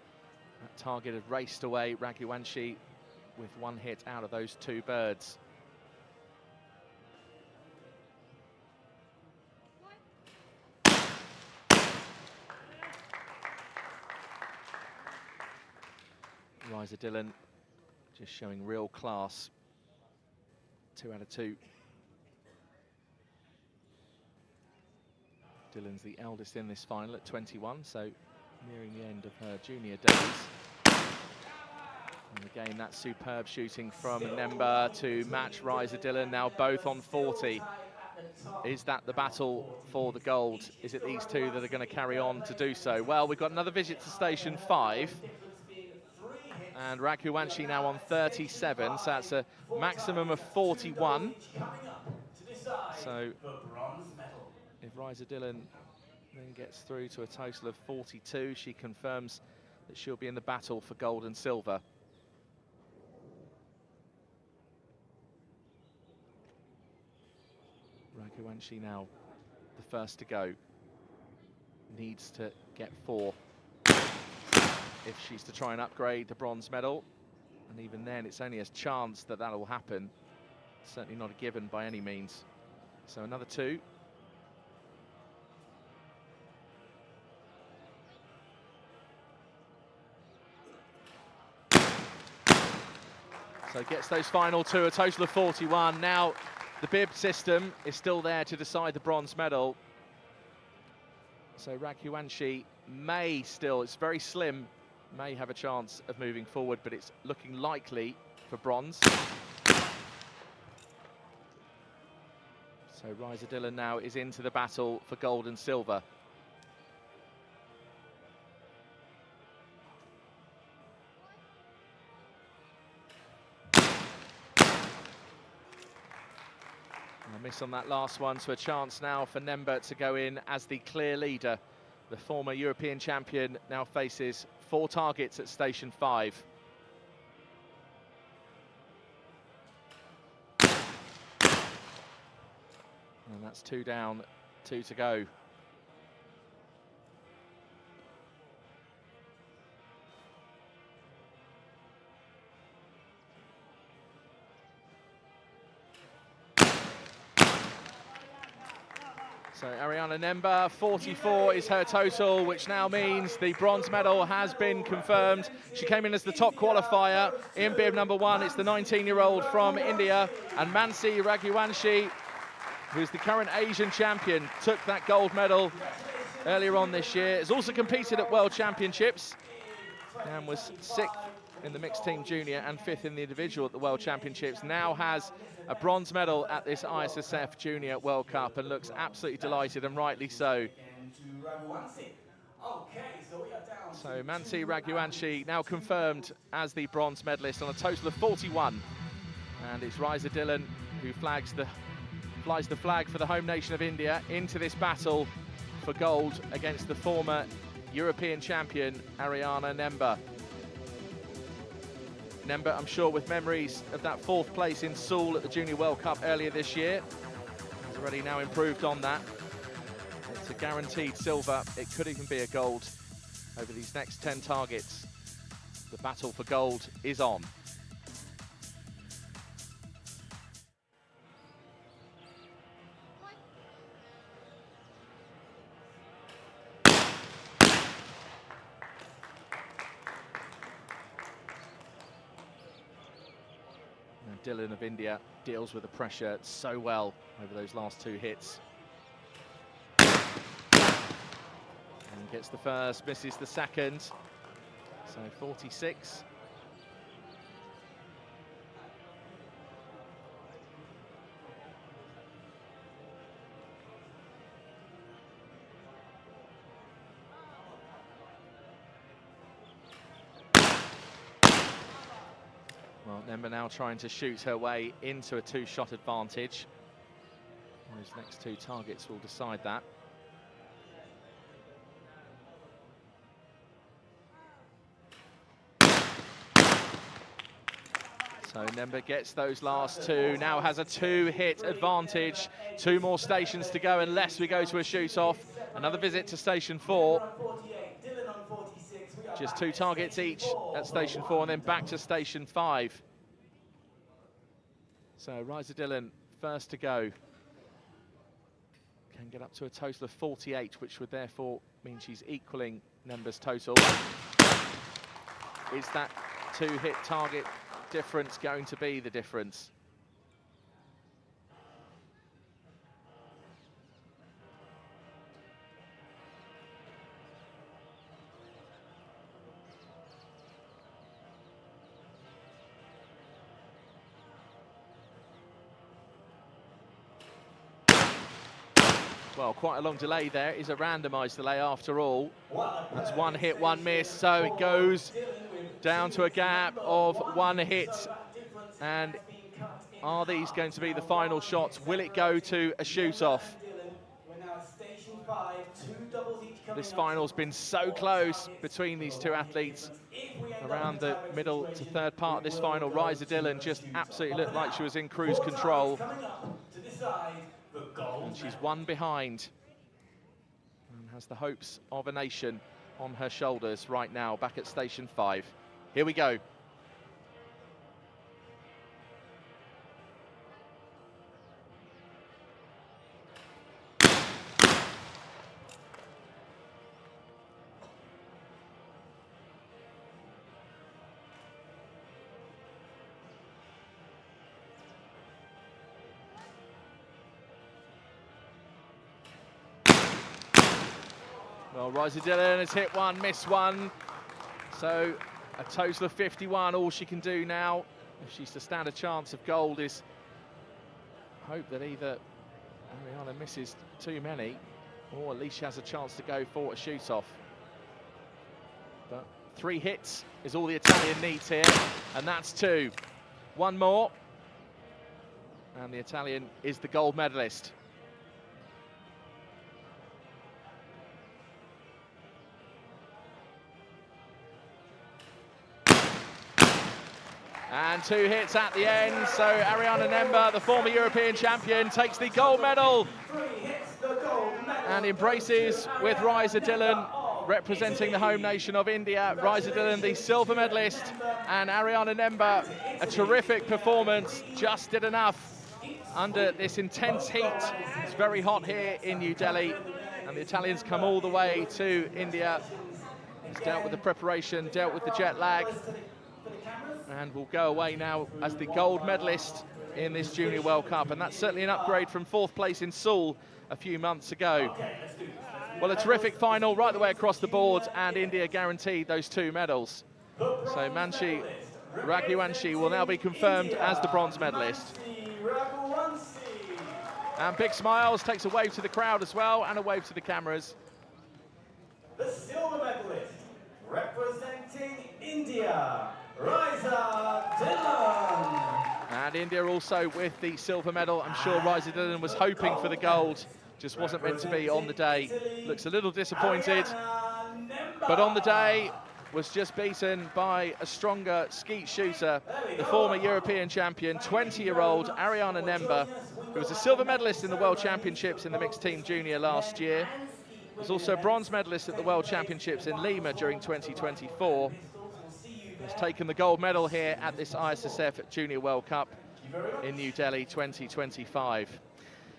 target had raced away. Raghuvanshi with 1 hit out of those 2 birds. Ryza Dillon just showing real class. 2 out of 2. Dillon's the eldest in this final at 21, so nearing the end of her junior days. And again, that superb shooting from Nemba to match Ryza Dillon, now both on 40. Is that the battle for the gold? Is it these two that are going to carry on to do so? Well, we've got another visit to station 5. And Raghuvanshi now on 37, so that's a maximum of 41. So if Riza Dillon then gets through to a total of 42, she confirms that she'll be in the battle for gold and silver. Raghuvanshi now the first to go. Needs to get 4 if she's to try and upgrade the bronze medal. And even then, it's only a chance that that'll happen. Certainly not a given by any means. So another 2. So gets those final 2, a total of 41. Now, the bib system is still there to decide the bronze medal. So Raghuvanshi may still, it's very slim, may have a chance of moving forward, but it's looking likely for bronze. So Riza Dillon now is into the battle for gold and silver. A miss on that last one, so a chance now for Nemba to go in as the clear leader. The former European champion now faces 4 targets at station 5. And that's 2 down, 2 to go. So Ariana Nemba, 44 is her total, which now means the bronze medal has been confirmed. She came in as the top qualifier in bib number 1. It's the 19-year-old from India, and Mansi Raghuvanshi, who's the current Asian champion, took that gold medal earlier on this year. Has also competed at World Championships and was 6th in the mixed team junior and 5th in the individual at the World Championships. Now has a bronze medal at this ISSF Junior World Cup and looks absolutely delighted, and rightly so. So Mansi Raghuvanshi now confirmed as the bronze medalist on a total of 41. And it's Riza Dillon who flies the flag for the home nation of India into this battle for gold against the former European champion Ariana Nemba. Nemba, I'm sure, with memories of that 4th place in Seoul at the Junior World Cup earlier this year, has already now improved on that. It's a guaranteed silver. It could even be a gold over these next 10 targets. The battle for gold is on. Dillon of India deals with the pressure so well over those last 2 hits. And gets the first, misses the second. So 46. Well, Nemba now trying to shoot her way into a 2-shot advantage. Those next 2 targets will decide that. So Nemba gets those last 2, now has a 2-hit advantage. 2 more stations to go unless we go to a shoot-off. Another visit to station 4. Just 2 targets each at station 4 and then back to station 5. So Riza Dillon first to go. Can get up to a total of 48, which would therefore mean she's equaling Nemba's total. Is that 2-hit target difference going to be the difference? Well, quite a long delay there. It is a randomised delay after all. That's one hit, one miss, so it goes down to a gap of one hit. And are these going to be the final shots? Will it go to a shoot-off? This final's been so close between these two athletes. Around the middle to third part of this final, Ryza Dillon just absolutely looked like she was in cruise control. And she's one behind and has the hopes of a nation on her shoulders right now, back at station 5. Here we go. Well, Ryza Dillon has hit one, missed one. So a total of 51. All she can do now, if she's to stand a chance of gold, is hope that either Ariana misses too many, or at least she has a chance to go for a shoot-off. But 3 hits is all the Italian needs here, and that's 2. One more, and the Italian is the gold medalist. And 2 hits at the end, so Ariana Nemba, the former European champion, takes the gold medal and embraces with Ryza Dillon, representing the home nation of India. Ryza Dillon, the silver medalist, and Ariana Nemba, a terrific performance, just did enough under this intense heat. It's very hot here in New Delhi, and the Italians come all the way to India. He's dealt with the preparation, dealt with the jet lag, and will go away now as the gold medalist in this Junior World Cup. And that's certainly an upgrade from 4th place in Seoul a few months ago. Well, a terrific final right the way across the board, and India guaranteed those 2 medals. So Manshi Raghuvanshi will now be confirmed as the bronze medalist. And big smiles, takes a wave to the crowd as well, and a wave to the cameras. The silver medalist, representing India, Ryza Dillon. And India also with the silver medal. I'm sure Ryza Dillon was hoping for the gold, just wasn't meant to be on the day. Looks a little disappointed, but on the day was just beaten by a stronger skeet shooter, the former European champion, 20-year-old Ariana Nemba, who was a silver medalist in the World Championships in the mixed team junior last year. Was also a bronze medalist at the World Championships in Lima during 2024. Has taken the gold medal here at this ISSF Junior World Cup in New Delhi 2025.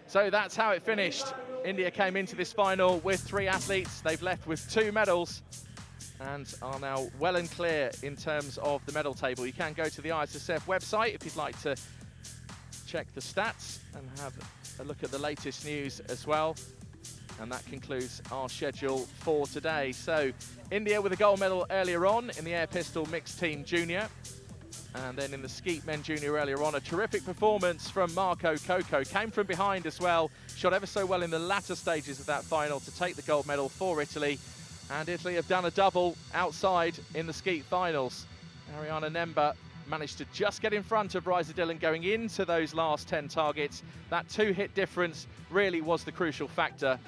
So that's how it finished. India came into this final with 3 athletes. They've left with 2 medals and are now well and clear in terms of the medal table. You can go to the ISSF website if you'd like to check the stats and have a look at the latest news as well. And that concludes our schedule for today. So India with a gold medal earlier on in the air pistol mixed team junior. And then in the skeet men junior earlier on, a terrific performance from Marco Coco. Came from behind as well, shot ever so well in the latter stages of that final to take the gold medal for Italy. And Italy have done a double outside in the skeet finals. Ariana Nemba managed to just get in front of Ryza Dillon going into those last 10 targets. That 2-hit difference really was the crucial factor.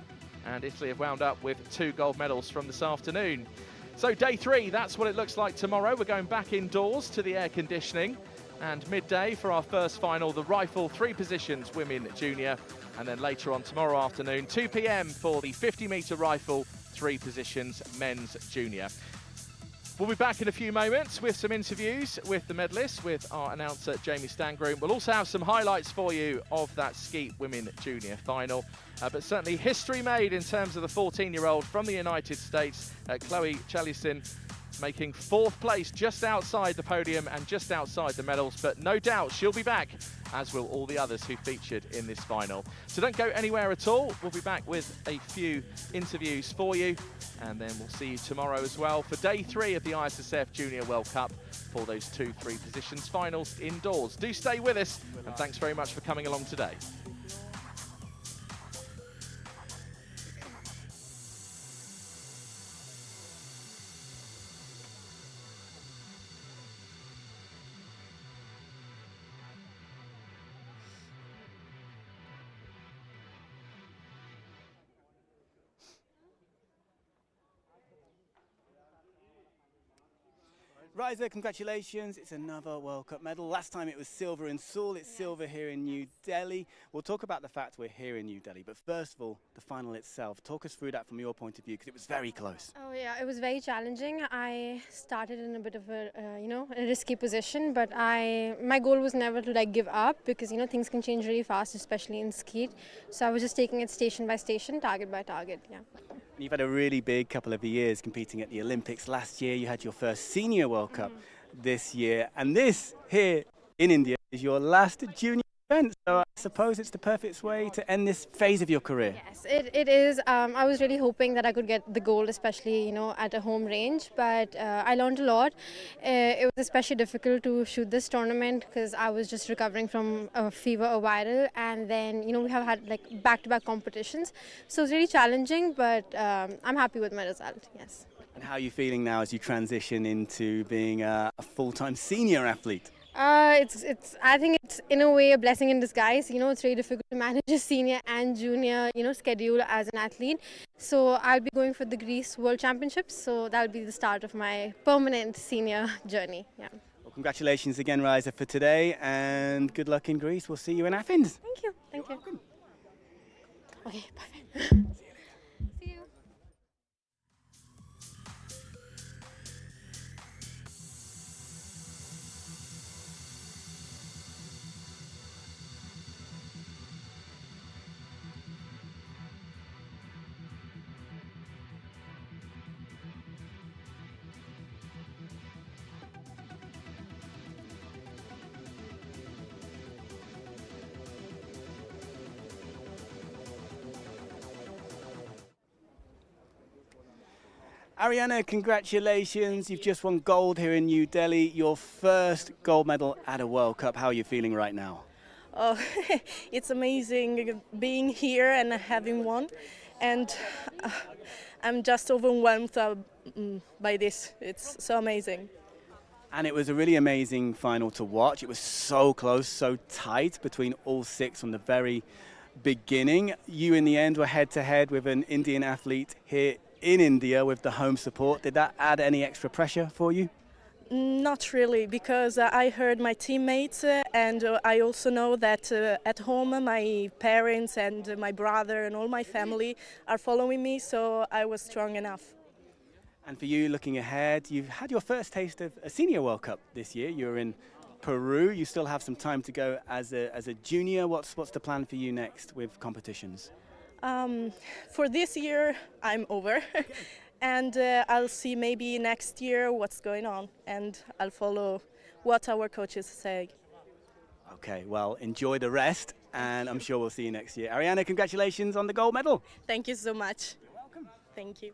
And Italy have wound up with 2 gold medals from this afternoon. So day 3, that's what it looks like tomorrow. We're going back indoors to the air conditioning. And midday for our first final, the rifle 3 positions women junior. And then later on tomorrow afternoon, 2 p.m. for the 50-metre rifle 3 positions men's junior. We'll be back in a few moments with some interviews with the medalists, with our announcer Jamie Stangroom. We'll also have some highlights for you of that skeet women junior final. But certainly history made in terms of the 14-year-old from the United States, Chloe Chalicin, making 4th place just outside the podium and just outside the medals. But no doubt she'll be back, as will all the others who featured in this final. So don't go anywhere at all. We'll be back with a few interviews for you. And then we'll see you tomorrow as well for day 3 of the ISSF Junior World Cup for those 2 3 positions finals indoors. Do stay with us, and thanks very much for coming along today. Riza, congratulations. It's another World Cup medal. Last time it was silver in Seoul. It's silver here in New Delhi. We'll talk about the fact we're here in New Delhi. But first of all, the final itself. Talk us through that from your point of view, because it was very close. Oh yeah, it was very challenging. I started in a bit of a, a risky position, but my goal was never to like give up, because things can change really fast, especially in skeet. So I was just taking it station by station, target by target. Yeah. You've had a really big couple of years competing at the Olympics. Last year you had your first Senior World Cup this year, and this here in India is your last junior event. So I suppose it's the perfect way to end this phase of your career. Yes, it is. I was really hoping that I could get the gold, especially at a home range, but I learned a lot. It was especially difficult to shoot this tournament because I was just recovering from a fever, a viral, and then we have had like back-to-back competitions, so it's really challenging, but I'm happy with my result. Yes. And how are you feeling now as you transition into being a full-time senior athlete? I think it's in a way a blessing in disguise. It's really difficult to manage a senior and junior, schedule as an athlete. So I'll be going for the Greece World Championships. So that'll be the start of my permanent senior journey. Yeah. Well, congratulations again, Riza, for today, and good luck in Greece. We'll see you in Athens. Thank you. Thank you. Welcome. Okay, perfect. See you. Ariana, congratulations. You've just won gold here in New Delhi, your first gold medal at a World Cup. How are you feeling right now? Oh, it's amazing being here and having won, and I'm just overwhelmed by this. It's so amazing. And it was a really amazing final to watch. It was so close, so tight between all six from the very beginning. You in the end were head-to-head with an Indian athlete here in India with the home support. Did that add any extra pressure for you? Not really, because I heard my teammates and I also know that at home my parents and my brother and all my family are following me, so I was strong enough. And for you, looking ahead, you've had your first taste of a Senior World Cup this year. You're in Peru. You still have some time to go as a junior. What's the plan for you next with competitions? For this year, I'm over. And I'll see maybe next year what's going on, and I'll follow what our coaches say. Okay, well, enjoy the rest, and I'm sure we'll see you next year. Ariana, congratulations on the gold medal. Thank you so much. You're welcome. Thank you.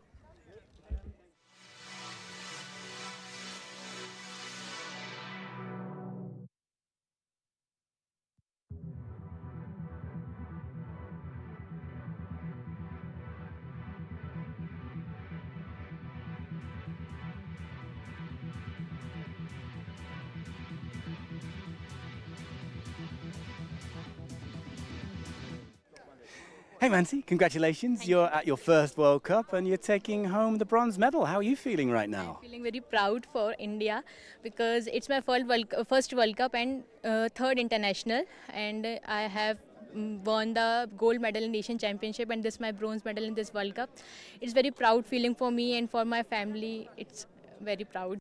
Hey Mansi, congratulations. You're at your first World Cup and you're taking home the bronze medal. How are you feeling right now? I'm feeling very proud for India because it's my first World Cup and third international, and I have won the gold medal in Asian Championship and this my bronze medal in this World Cup. It's very proud feeling for me and for my family. It's very proud.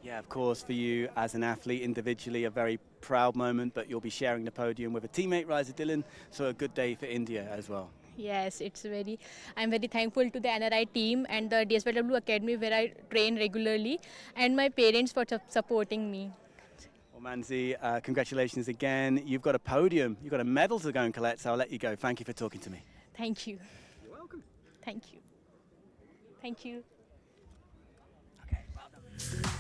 Yeah, of course, for you as an athlete individually, a very proud moment, but you'll be sharing the podium with a teammate, Riza Dillon, so a good day for India as well. Yes, I'm very thankful to the NRI team and the DSW Academy where I train regularly, and my parents for supporting me. Well, Mansi, congratulations again. You've got a podium, you've got a medal to go and collect, so I'll let you go. Thank you for talking to me. Thank you. You're welcome. Thank you. Thank you. Okay, well done.